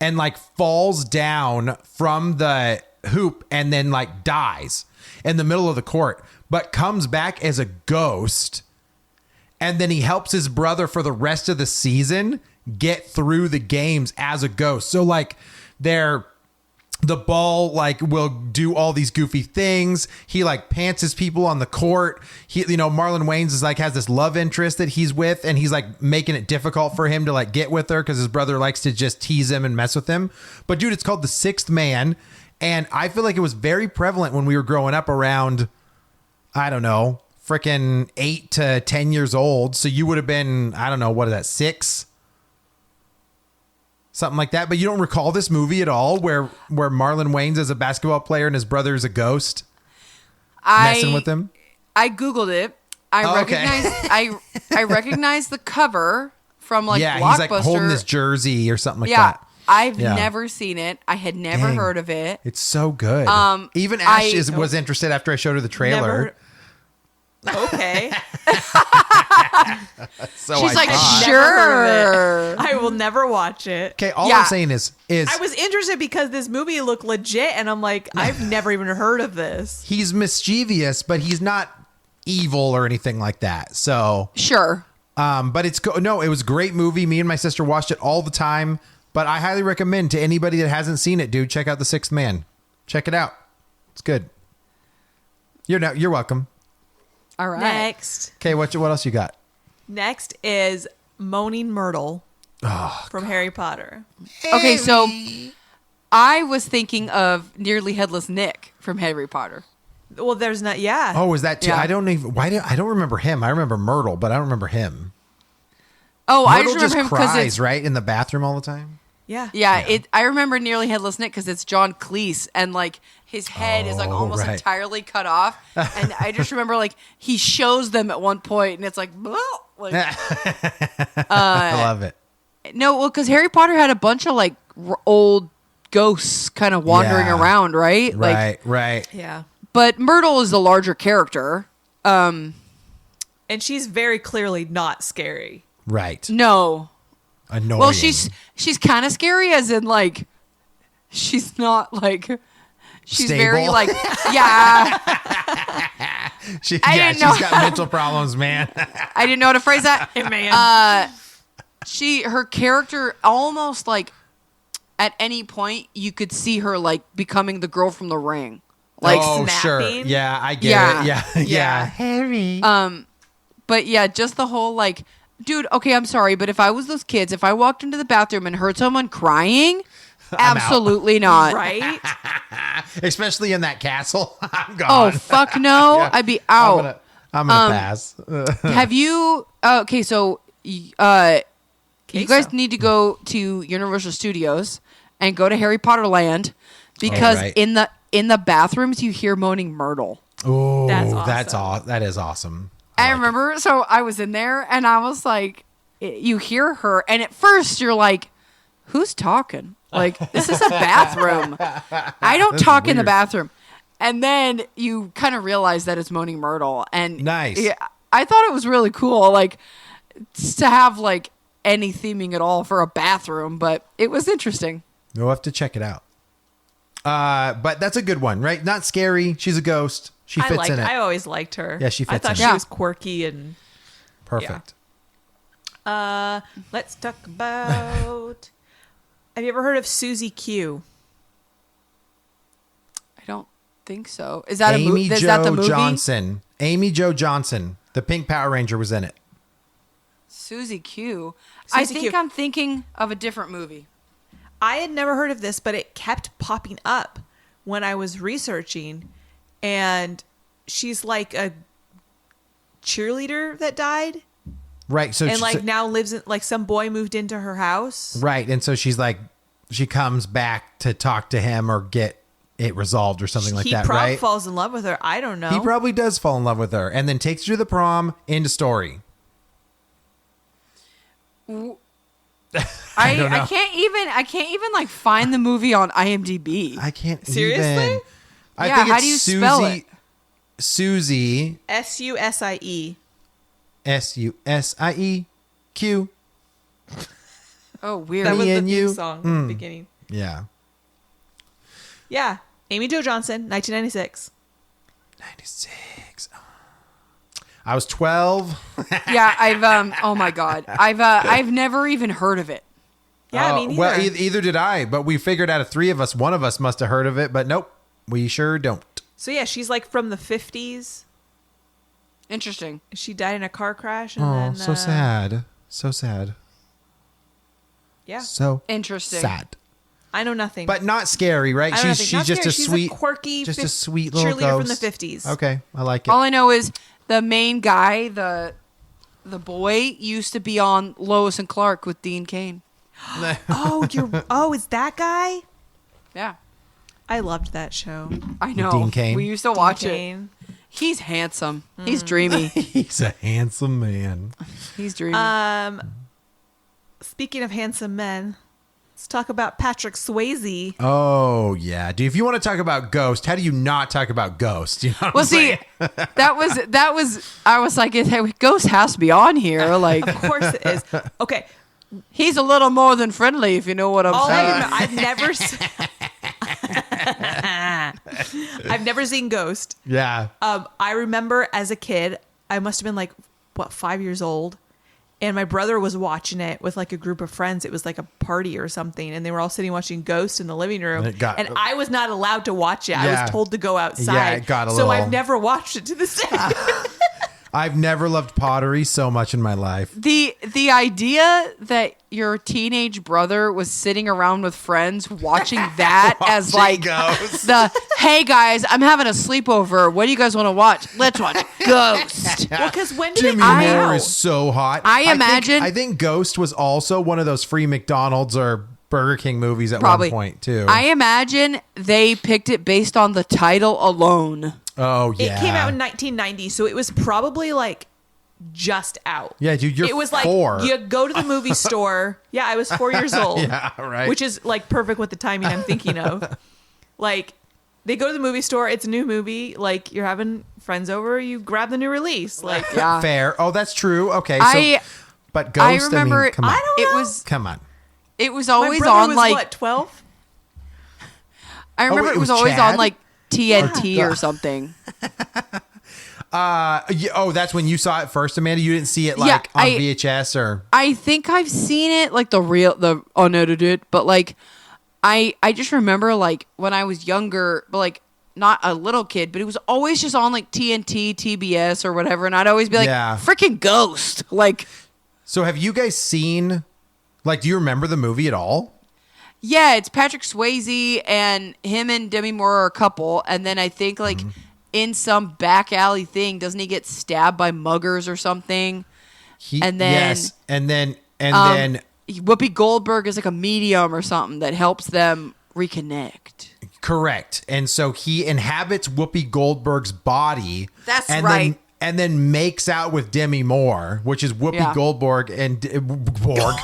and like falls down from the hoop and then like dies in the middle of the court, but comes back as a ghost. And then he helps his brother for the rest of the season get through the games as a ghost. So like the ball like will do all these goofy things. He like pantses people on the court. Marlon Wayans is like has this love interest that he's with, and he's like making it difficult for him to like get with her because his brother likes to just tease him and mess with him. But dude, it's called The Sixth Man. And I feel like it was very prevalent when we were growing up around, I don't know, freaking 8 to 10 years old. So you would have been, I don't know, what is that, 6? Something like that. But you don't recall this movie at all where Marlon Wayans is a basketball player and his brother is a ghost messing with him? I Googled it. I recognized the cover from like yeah, Blockbuster. he's like holding this jersey or something like yeah. that. I've Yeah. never seen it. I had never Dang. heard of it. It's so good. Even I- Ash was interested after I showed her the trailer. Never, okay. So She's I like, thought. Never heard sure. of it. I will never watch it. Okay, all Yeah. I'm saying is I was interested because this movie looked legit, and I'm like, I've never even heard of this. he's mischievous, but he's not evil or anything like that. So, Sure. but it was a great movie. Me and my sister watched it all the time. But I highly recommend to anybody that hasn't seen it, dude, check out The Sixth Man. Check it out. It's good. You're welcome. All right. Next. Okay, what else you got? Next is Moaning Myrtle from Harry Potter. Okay, so I was thinking of Nearly Headless Nick from Harry Potter. Well, there's not, yeah. Oh, is that too? Yeah. I don't even. I don't remember him. I remember Myrtle, but I don't remember him. Oh, I Myrtle just remember him because cries it's right in the bathroom all the time. Yeah. yeah. I remember Nearly Headless Nick because it's John Cleese and like his head is like almost right. entirely cut off, and I just remember like he shows them at one point and it's like, like I love it. no, well, because Harry Potter had a bunch of like old ghosts kind of wandering Yeah. around, right? Like, Right. Yeah. but Myrtle is the larger character. And she's very clearly not scary. Right. No, Annoying. well, she's kind of scary, as in like she's not like she's very Stable? like yeah. She's didn't know. got mental problems, man. I didn't know how to phrase that. Hey, man. Her character almost like at any point you could see her like becoming the girl from The Ring, like oh, sure. snapping? Yeah, I get Yeah. it. Yeah. Yeah. Yeah. Harry. But yeah, just the whole like, dude, okay, I'm sorry, but if I was those kids, if I walked into the bathroom and heard someone crying, absolutely not. Right? Especially in that castle. I'm Oh gone. fuck no, Yeah. I'd be out. I'm gonna pass. Have you? Okay, so you guys need to go to Universal Studios and go to Harry Potter Land because right. in the bathrooms you hear Moaning Myrtle. Oh, That's awesome. that is awesome. I remember, so I was in there and I was like, you hear her, and at first you're like, who's talking? Like, this is a bathroom. I don't talk in the weird. bathroom. And then you kind of realize that it's Moaning Myrtle. And Nice. yeah, I thought it was really cool, like, to have, like, any theming at all for a bathroom, but it was interesting. We'll have to check it out. But that's a good one, right? Not scary. She's a ghost. She fits in it. I always liked her. Yeah, she I fits thought in she it. Yeah. was quirky and Perfect. let's talk about have you ever heard of Susie Q? I don't think so. Is that Amy is that the Jo movie? Johnson. Amy Jo Johnson. The Pink Power Ranger was in it. Susie Q. I Susie think Q. I'm thinking of a different movie. I had never heard of this, but it kept popping up when I was researching. And she's like a cheerleader that died Right. So and like now lives in like some boy moved into her house. right. And so she's like she comes back to talk to him or get it resolved or something like he that, probably right? falls in love with her. I don't know. He probably does fall in love with her and then takes her to the prom. End of story. I don't know. I can't even like find the movie on IMDb. I can't Seriously? even. I Yeah, think how it's do you spell it? Susie. Susie. Susieq. Oh, weird. That was Me the and theme you. song at the beginning. Yeah. Yeah. Amy Jo Johnson, 1996. 96. I was 12. Yeah, I've oh my god. I've never even heard of it. Yeah, me neither. Well, either did I, but we figured out of three of us, one of us must have heard of it, but nope, we sure don't. So yeah, she's like from the 50s. Interesting. She died in a car crash. And Oh, then, so sad. So sad. Yeah. So Interesting. sad. I know nothing. But not scary, right? I know She's nothing. Not just scary. a She's sweet, a quirky, just a sweet little cheerleader ghost. from the 50s. Okay, I like it. All I know is the main guy, the boy, used to be on Lois and Clark with Dean Cain. Oh, is that guy? Yeah, I loved that show. I know. Dean Cain? We used to watch it. Kane. He's handsome. He's dreamy. He's a handsome man. He's dreamy. Speaking of handsome men, let's talk about Patrick Swayze. Oh yeah, dude. If you want to talk about Ghost, how do you not talk about Ghost? You know what Well, I'm see, saying? that was. I was like, Ghost has to be on here. Like, Of course it is. Okay. he's a little more than friendly, if you know what I'm All I saying. know, I've never seen Ghost. Yeah. I remember as a kid, I must have been like, 5 years old. And my brother was watching it with like a group of friends. It was like a party or something. And they were all sitting watching Ghost in the living room. And I was not allowed to watch it. I Yeah. was told to go outside. Yeah, it got a so little- I've never watched it to this day. I've never loved pottery so much in my life. The idea that your teenage brother was sitting around with friends watching that as like Ghost. hey guys, I'm having a sleepover. What do you guys want to watch? Let's watch Ghost. Well, because when did Jimmy it come Moore out? is so hot. I imagine- I think Ghost was also one of those free McDonald's or Burger King movies at Probably. one point too. I imagine they picked it based on the title alone. Oh yeah. It came out in 1990, so it was probably like just out. Yeah, dude, you're It was like 4. you go to the movie store. Yeah, I was 4 years old. Yeah, right. Which is like perfect with the timing I'm thinking of. Like they go to the movie store. It's a new movie. Like you're having friends over. You grab the new release. Like Yeah. Fair. Oh, that's true. Okay. So, I but Ghost. remember mean, come on. I don't it know. was Come on. always my brother on was like what 12. I remember wait, it was it was always Chad? on like TNT Oh, or something. Yeah, oh, that's when you saw it first, Amanda. You didn't see it like Yeah, on I- VHS or. I think I've seen it like the unedited, but like I just remember like when I was younger, but like not a little kid, but it was always just on like TNT, TBS or whatever, and I'd always be like, Yeah. freaking Ghost. Like, So have you guys seen? Like, do you remember the movie at all? yeah, it's Patrick Swayze and him and Demi Moore are a couple, and then I think like in some back alley thing, doesn't he get stabbed by muggers or something? And then- yes, and then Whoopi Goldberg is like a medium or something that helps them reconnect. correct. And so he inhabits Whoopi Goldberg's body. That's and right. and then makes out with Demi Moore, which is Whoopi Yeah. Goldberg and Borg.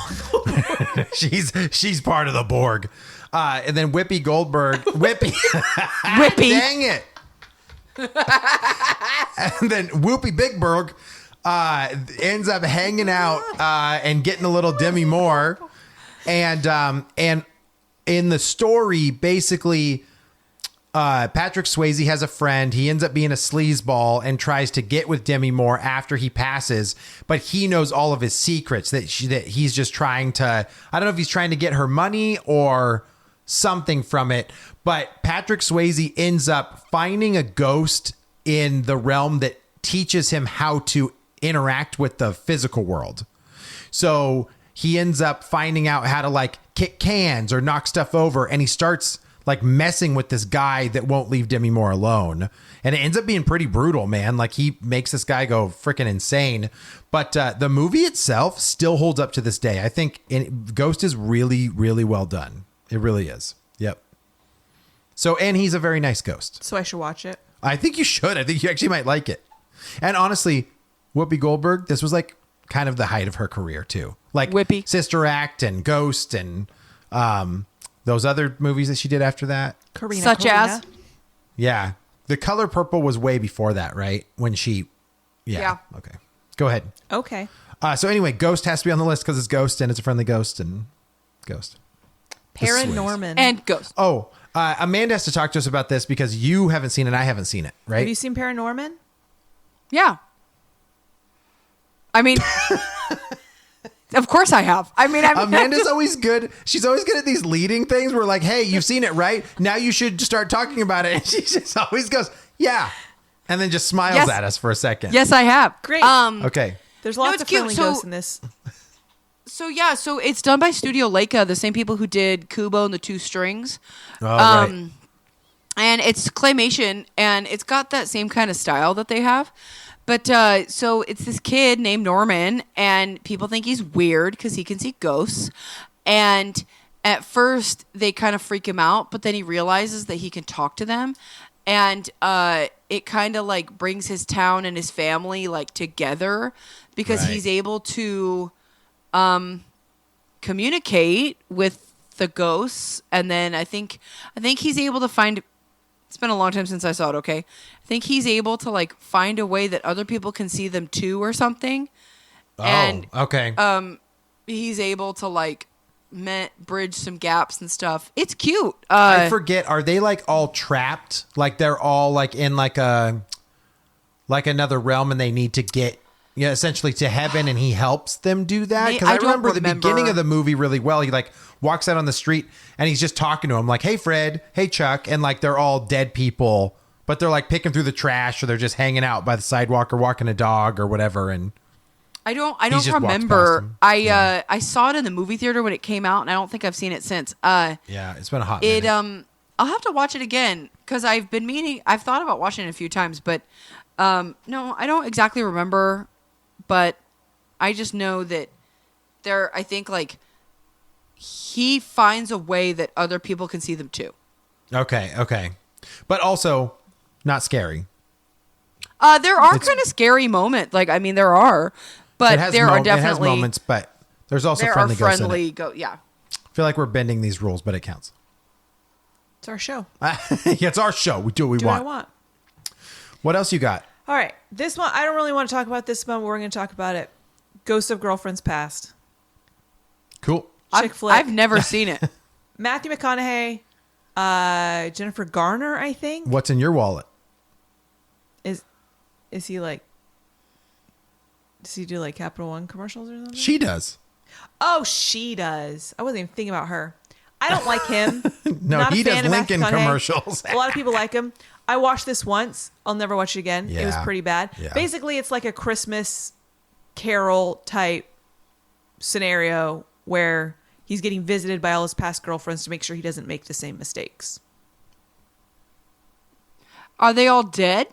she's part of the Borg. And then Whoopi Goldberg, Whippy. Whippy. Dang it. And then Whoopi Bigberg ends up hanging out and getting a little Demi Moore. And in the story, basically, Patrick Swayze has a friend. He ends up being a sleazeball and tries to get with Demi Moore after he passes, but he knows all of his secrets that he's just trying to, I don't know if he's trying to get her money or something from it, but Patrick Swayze ends up finding a ghost in the realm that teaches him how to interact with the physical world. So he ends up finding out how to like kick cans or knock stuff over, and he starts like messing with this guy that won't leave Demi Moore alone. And it ends up being pretty brutal, man. Like he makes this guy go freaking insane. But the movie itself still holds up to this day. I think Ghost is really, really well done. It really is. Yep. So, and he's a very nice ghost. So I should watch it. I think you should. I think you actually might like it. And honestly, Whoopi Goldberg, this was like kind of the height of her career too. Like Whoopi. Sister Act and Ghost and those other movies that she did after that. Such as? Yeah. The Color Purple was way before that, right? When she... Yeah. Okay. Go ahead. Okay. So anyway, Ghost has to be on the list because it's Ghost and it's a friendly ghost and Ghost. The Swiss. Paranorman. And Ghost. Oh, Amanda has to talk to us about this because you haven't seen it. I haven't seen it, right? Have you seen Paranorman? Yeah. I mean, of course I have. I mean, Amanda's always good. She's always good at these leading things. We're like, hey, you've seen it, right? Now you should start talking about it. And she just always goes, yeah. And then just smiles Yes. at us for a second. Yes, I have. Great. Okay. There's lots it's of cute. friendly So- ghosts in this. So it's done by Studio Leica, the same people who did Kubo and the Two Strings. Oh, right. And it's claymation, and it's got that same kind of style that they have. But so it's this kid named Norman, and people think he's weird because he can see ghosts. And at first, they kind of freak him out, but then he realizes that he can talk to them. And it kind of like brings his town and his family like together because Right. he's able to communicate with the ghosts. And then I think he's able to find... It's been a long time since I saw it, okay? I think he's able to like find a way that other people can see them too or something. And okay. he's able to like bridge some gaps and stuff. It's cute. I forget. Are they like all trapped? Like they're all like in like another realm and they need to get essentially to heaven and he helps them do that? Because I don't remember the remember. beginning of the movie really well. He like walks out on the street and he's just talking to him like, hey, Fred, hey, Chuck. And like they're all dead people, but they're like picking through the trash or they're just hanging out by the sidewalk or walking a dog or whatever. And I don't just walked remember. past him. I saw it in the movie theater when it came out, and I don't think I've seen it since. yeah, it's been a hot minute. I'll have to watch it again because I've been meaning. I've thought about watching it a few times, but no, I don't exactly remember. But I just know that I think like he finds a way that other people can see them too. Okay. But also not scary. There are kind of scary moments. Like I mean, there are, but there are It has definitely moments, but there's also there friendly are ghosts in it. friendly yeah. I feel like we're bending these rules, but it counts. It's our show. Yeah, it's our show. We do what we Do what I want. want. What else you got? All right. This one, I don't really want to talk about this one, but we're going to talk about it. Ghosts of Girlfriends Past. Cool. Chick flick. I've never seen it. Matthew McConaughey, Jennifer Garner, I think. What's in your wallet? Is he like... Does he do like Capital One commercials or something? She does. Oh, she does. I wasn't even thinking about her. I don't like him. No, Not a he does fan of Matthew Lincoln McConaughey. commercials. A lot of people like him. I watched this once. I'll never watch it again. It was Yeah. pretty bad. Yeah. Basically, it's like a Christmas Carol type scenario where he's getting visited by all his past girlfriends to make sure he doesn't make the same mistakes. Are they all dead?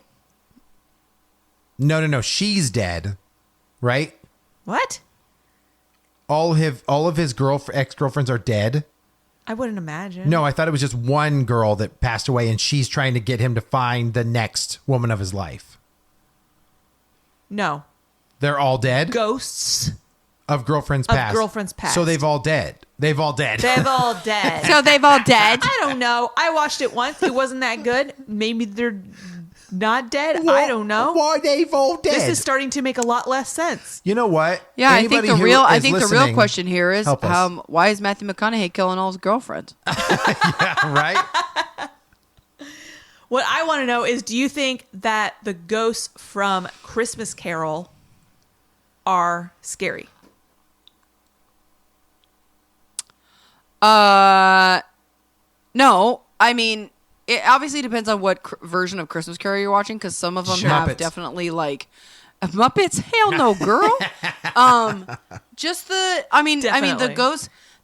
No. She's dead, right? What? All of his ex-girlfriends are dead. I wouldn't imagine. No, I thought it was just one girl that passed away, and she's trying to get him to find the next woman of his life. No. They're all dead Ghosts of girlfriends of past. girlfriends past. So they've all dead. They've all dead. They've all dead. So they've all dead. I don't know. I watched it once. It wasn't that good. Maybe they're not dead. I don't know. Why they've all dead? This is starting to make a lot less sense. You know what? Yeah, I think Anybody the who real is the real listening- question here is help us. why is Matthew McConaughey killing all his girlfriends? right? What I want to know is, do you think that the ghosts from Christmas Carol are scary? No. I mean, it obviously depends on what version of Christmas Carol you're watching, because some of them Sure. have Muppets. definitely like Muppets. Hell no, girl. Just the. I mean, Definitely.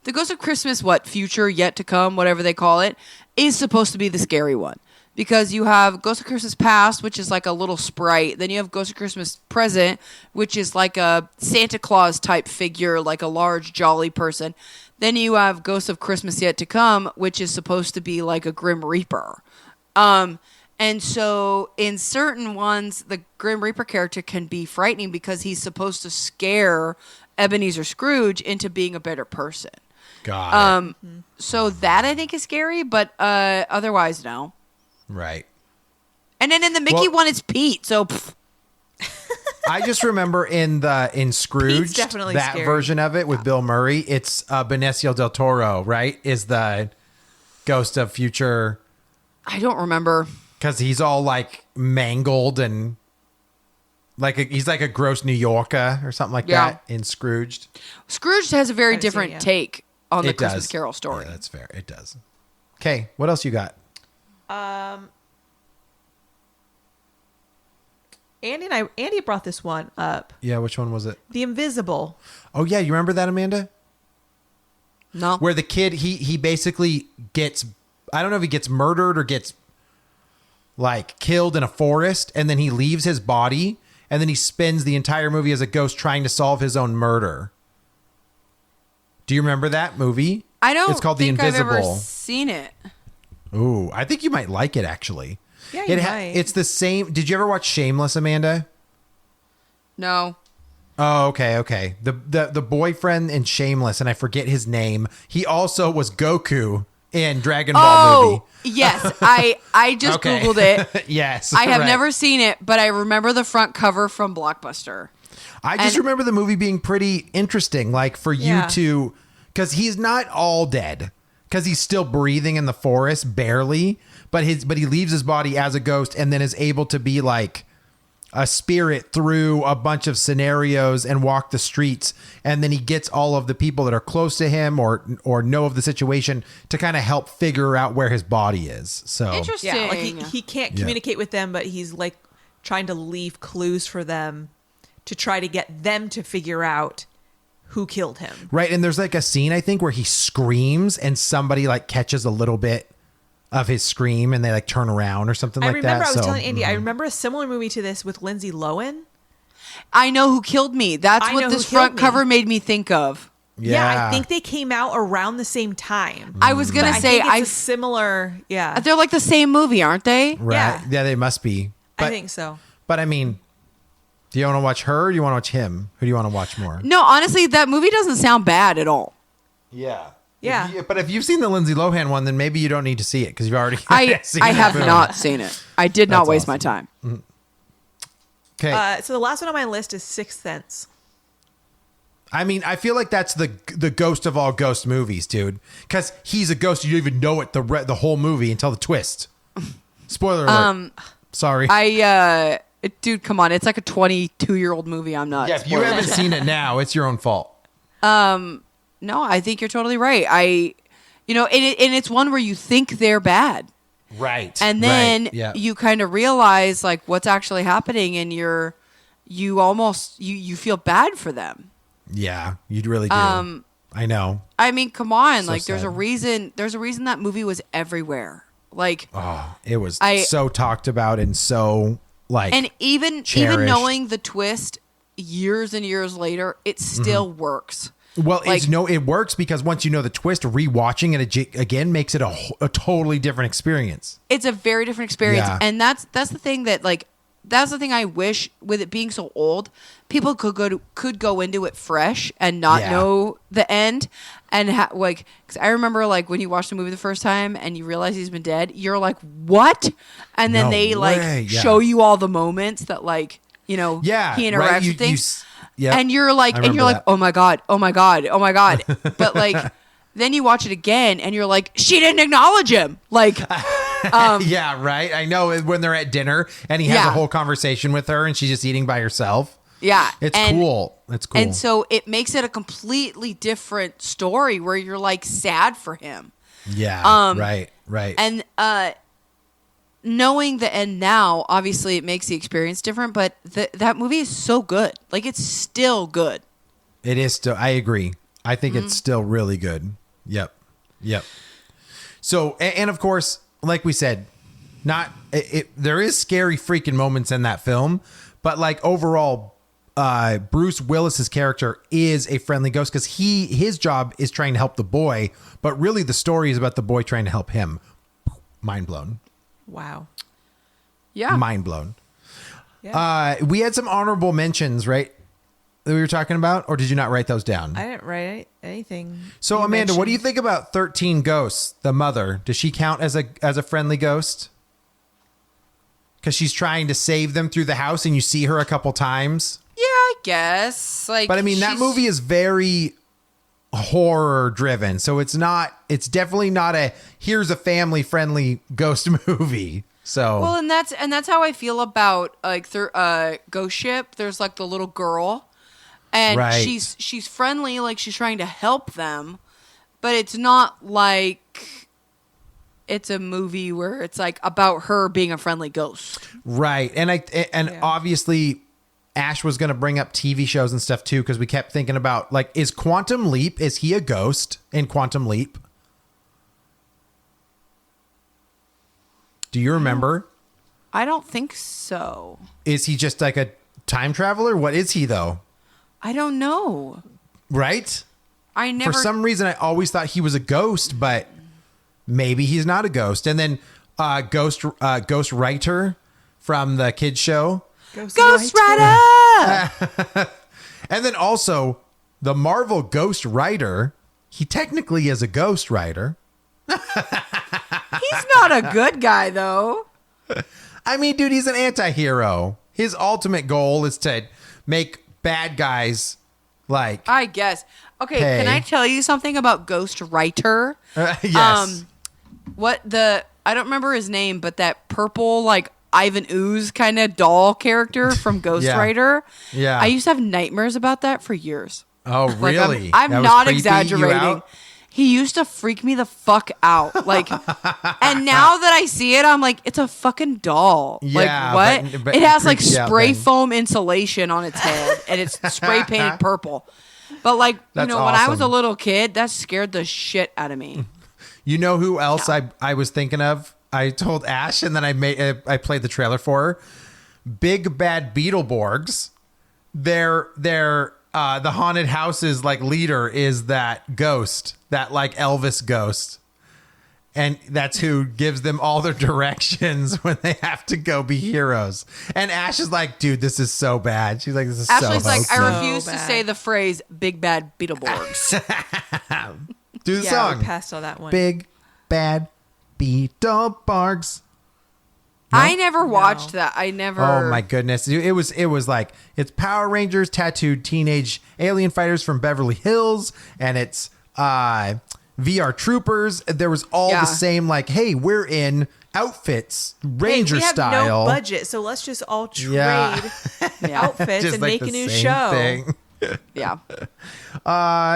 the ghost of Christmas, what future yet to come, whatever they call it, is supposed to be the scary one. Because you have Ghost of Christmas Past, which is like a little sprite. Then you have Ghost of Christmas Present, which is like a Santa Claus type figure, like a large, jolly person. Then you have Ghost of Christmas Yet to Come, which is supposed to be like a Grim Reaper. And so in certain ones, the Grim Reaper character can be frightening because he's supposed to scare Ebenezer Scrooge into being a better person. Got it. So that I think is scary, but otherwise, no. Right. And then in the Mickey Well- one, it's Pete. So I just remember in Scrooge, definitely that scary. version of it with Bill Murray, it's Benicio del Toro, right? Is the ghost of future, I don't remember. because he's all like mangled and he's like a gross New Yorker or something like Yeah. that in Scrooged. Scrooge has a very I've seen different it, yeah. take on the It Christmas does. Carol story. Yeah, that's fair. It does. Okay, what else you got? Andy brought this one up. Yeah, which one was it? The Invisible. Oh yeah, you remember that, Amanda? No. Where the kid he basically gets, I don't know if he gets murdered or gets like killed in a forest, and then he leaves his body, and then he spends the entire movie as a ghost trying to solve his own murder. Do you remember that movie? I don't It's called think The I've ever Invisible. seen it. Ooh, I think you might like it actually. Yeah, you might. It's the same. Did you ever watch Shameless, Amanda? No. Oh, okay. The boyfriend in Shameless, and I forget his name. He also was Goku in Dragon Ball movie. Yes. I just Okay. Googled it. Yes. I have right. never seen it, but I remember the front cover from Blockbuster. I just and- remember the movie being pretty interesting, like for Yeah. you to, because he's not all dead, because he's still breathing in the forest, barely, but he leaves his body as a ghost and then is able to be like a spirit through a bunch of scenarios and walk the streets, and then he gets all of the people that are close to him or know of the situation to kind of help figure out where his body is. So Interesting. Yeah, like he can't Yeah. communicate with them, but he's like trying to leave clues for them to try to get them to figure out who killed him. right, and there's like a scene I think where he screams and somebody like catches a little bit of his scream and they like turn around or something I like remember that. I was So, telling Andy, I remember a similar movie to this with Lindsay Lohan. I Know Who Killed Me. That's I Know what Who this Killed front Me. cover made me think of. Yeah, I think they came out around the same time. I was going But to say, I think it's a similar, yeah. they're like the same movie, aren't they? right, yeah. yeah, they must be. But, I think so. But I mean, do you want to watch her? Or do you want to watch him? Who do you want to watch more? No, honestly, that movie doesn't sound bad at all. Yeah. Yeah. But if you've seen the Lindsay Lohan one, then maybe you don't need to see it because you've already I seen I that have film. not seen it. I did not That's waste my awesome. time. Okay. So the last one on my list is Sixth Sense. I mean, I feel like that's the ghost of all ghost movies, dude. Because he's a ghost. You don't even know it the whole movie until the twist. Spoiler alert. Sorry. Dude, come on. It's like a 22-year-old movie. I'm not. yeah, if you spoiling haven't it. seen it now, it's your own fault. No, I think you're totally right. And it's one where you think they're bad. Right. And then Right. Yeah. you kind of realize like what's actually happening, and you almost feel bad for them. Yeah, you really do. I know. I mean, come on, So like there's a sad. reason that movie was everywhere. Like Oh, it was I- so talked about and so like. and even cherished. knowing the twist years and years later, it still works. well, like- it works because once you know the twist, rewatching it again makes it a totally different experience. It's a very different experience, Yeah. and that's the thing that like that's the thing I wish with it being so old, people could go into it fresh and not Yeah. know the end, and like because I remember like when you watch the movie the first time and you realize he's been dead, you're like what, and then No they like way, yeah. show you all the moments that like Yeah, he interacts right? with things. Yeah, And you're like, I remember that. oh my god, oh my god, oh my god. But like, then you watch it again, and you're like, she didn't acknowledge him. Like, yeah, right. I know when they're at dinner and he has Yeah. a whole conversation with her and she's just eating by herself. yeah, It's and, cool. It's cool. And so it makes it a completely different story where you're like sad for him, yeah, right. and knowing the end now, obviously it makes the experience different. But that movie is so good. Like, it's still good. It is still. I agree. I think Mm-hmm. it's still really good. Yep. So, and of course, like we said, there is scary freaking moments in that film, but like overall, Bruce Willis's character is a friendly ghost because his job is trying to help the boy, but really the story is about the boy trying to help him. Mind blown. Wow. Yeah. Mind blown. Yeah. We had some honorable mentions, right? That we were talking about, or did you not write those down? I didn't write anything. So you Amanda, what do you mentioned. think about 13 Ghosts? The mother, does she count as a friendly ghost? Because she's trying to save them through the house, and you see her a couple times. Yeah, I guess. Like, But I mean, that she's- movie is very horror driven, so it's definitely not a here's a family friendly ghost movie. So Well, and that's how I feel about like Ghost Ship. There's like the little girl, and Right. she's friendly, like she's trying to help them, but it's not like it's a movie where it's like about her being a friendly ghost. right, and Yeah. obviously Ash was going to bring up TV shows and stuff too, because we kept thinking about like, is Quantum Leap, is he a ghost in Quantum Leap? Do you remember? I don't think so. Is he just like a time traveler? What is he though? I don't know. Right? I never. For some reason, I always thought he was a ghost, but maybe he's not a ghost. And then Ghost Writer from the kids show. Ghost Rider. And then also the Marvel Ghost Rider. He technically is a Ghost Rider. He's not a good guy though. I mean, dude, he's an anti-hero. His ultimate goal is to make bad guys like I guess. Okay, Hey. can I tell you something about Ghost Writer? yes. I don't remember his name, but that purple like Ivan Ooze kind of doll character from Ghost Yeah. Rider. Yeah. I used to have nightmares about that for years. Oh, Like, really? I'm That was not creepy? You exaggerating. out? He used to freak me the fuck out. Like, and now that I see it, I'm like, it's a fucking doll. Yeah, like, what? but It has like creeps you out spray then. foam insulation on its head, and it's spray painted purple. But like, That's when I was a awesome. little kid, that scared the shit out of me. You know who else I was thinking of? I told Ash, and then I played the trailer for her. Big Bad Beetleborgs. They're the haunted house's like leader is that ghost, that like Elvis ghost, and that's who gives them all their directions when they have to go be heroes. And Ash is like, dude, this is so bad. She's like, this is Ashley's so like, hokey. I refuse to bad. say the phrase "big bad Beetleborgs." Do the Yeah, song. we passed all that one. Big Bad Beetleborgs. I never watched that. I never. Oh my goodness. It was like it's Power Rangers tattooed teenage alien fighters from Beverly Hills, and it's VR troopers. There was all Yeah. the same like, hey, we're in outfits, Ranger we have style. no budget, so let's just all trade Yeah. Yeah. outfits Just and like make the a new same show. thing. Yeah.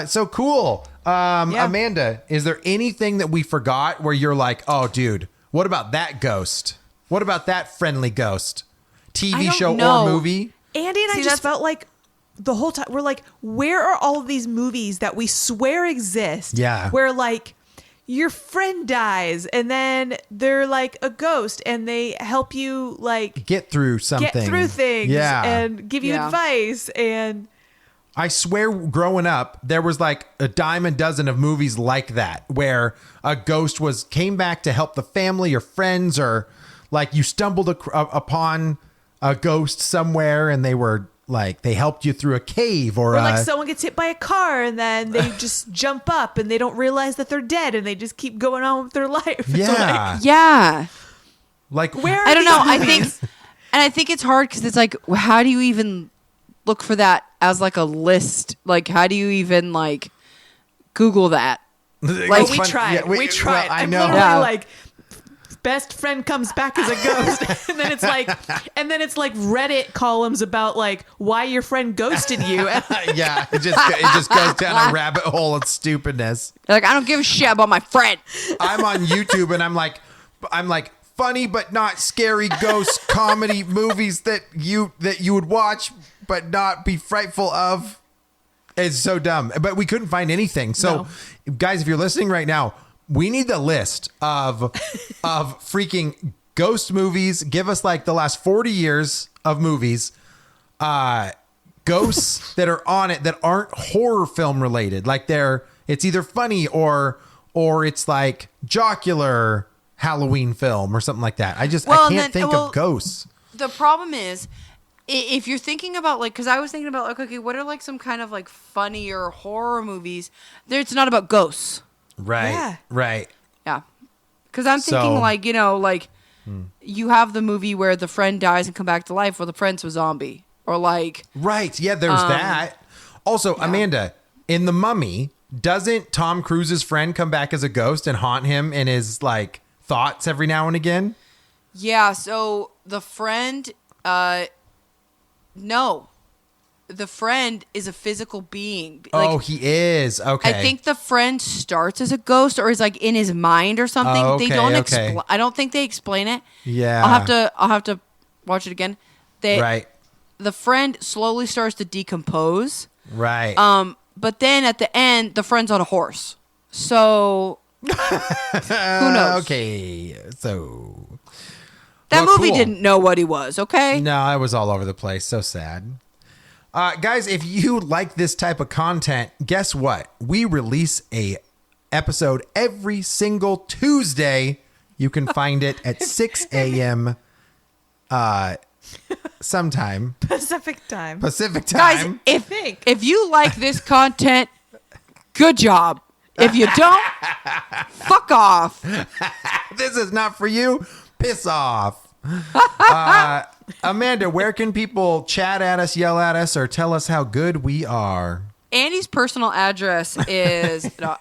So cool. Yeah. Amanda, is there anything that we forgot where you're like, oh dude, what about that ghost? What about that friendly ghost? I TV don't show know. or movie? Andy and See, I that's- just felt like the whole time we're like, where are all of these movies that we swear exist? Yeah. Where like your friend dies and then they're like a ghost and they help you like Get through something. get through things Yeah. and give you Yeah. advice and I swear growing up, there was like a dime a dozen of movies like that where a ghost came back to help the family or friends, or like you stumbled upon a ghost somewhere and they were like, they helped you through a cave or, or like someone gets hit by a car and then they just jump up and they don't realize that they're dead and they just keep going on with their life. It's yeah. Yeah. Like Like, where are I don't these know. I movies? think, and I think it's hard because it's like, how do you even look for that as like a list? Like, how do you even like Google that? Well, It's we fun- tried. yeah, we tried. well, I I'm know. literally Yeah. like, best friend comes back as a ghost, and then it's like Reddit columns about like why your friend ghosted you. Yeah, it just goes down a rabbit hole of stupidness. They're like, I don't give a shit about my friend. I'm on YouTube and I'm like funny but not scary ghost comedy movies that you would watch but not be frightful of. It's so dumb, but we couldn't find anything. So, guys, if you're listening right now, we need the list of freaking ghost movies. Give us like the last 40 years of movies. ghosts that are on it that aren't horror film related. Like it's either funny or it's like jocular Halloween film or something like that. I can't think of ghosts. The problem is, if you're thinking about like, because I was thinking about like, okay, what are like some kind of like funnier horror movies? It's not about ghosts. Right. Yeah. Right. Yeah. Because I'm thinking like, you have the movie where the friend dies and come back to life, or the friend's a zombie, or like. Right. Yeah, there's that. Also, Amanda, in The Mummy, doesn't Tom Cruise's friend come back as a ghost and haunt him in his like thoughts every now and again? Yeah. So the friend, no. The friend is a physical being. Like, he is. Okay. I think the friend starts as a ghost or is like in his mind or something. Oh, They okay, don't okay. I don't think they explain it. Yeah. I'll have to watch it again. Right. The friend slowly starts to decompose. Right. But then at the end, the friend's on a horse. So who knows? Okay. So That well, movie cool. didn't know what he was, okay? No, I was all over the place. So sad. Guys, if you like this type of content, guess what? We release a episode every single Tuesday. You can find it at 6 a.m. Sometime. Pacific time. Pacific Guys, time. if you like this content, good job. If you don't, fuck off. This is not for you. Piss off. Amanda, where can people chat at us, yell at us, or tell us how good we are? Andy's personal address is our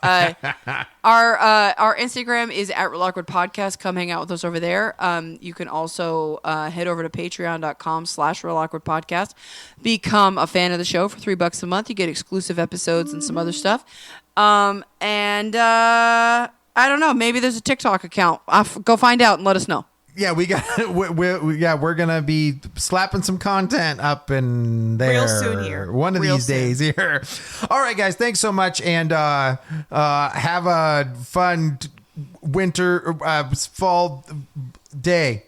Instagram is at Real Awkward Podcast. Come hang out with us over there. You can also head over to patreon.com/Real Awkward Podcast. Become a fan of the show for $3 a month. You get exclusive episodes and some other stuff. I don't know. Maybe there's a TikTok account. Go find out and let us know. Yeah, we're gonna be slapping some content up in there Real soon here. One of Real these days here. All right, guys, thanks so much, and have a fun winter fall day.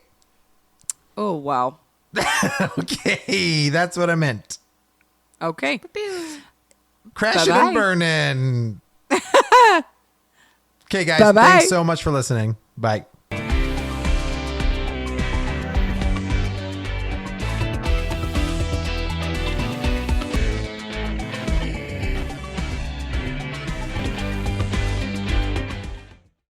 Oh, wow. Okay, that's what I meant. Okay. Crashing Bye-bye. and burning. Okay, guys, Bye-bye. thanks so much for listening. Bye.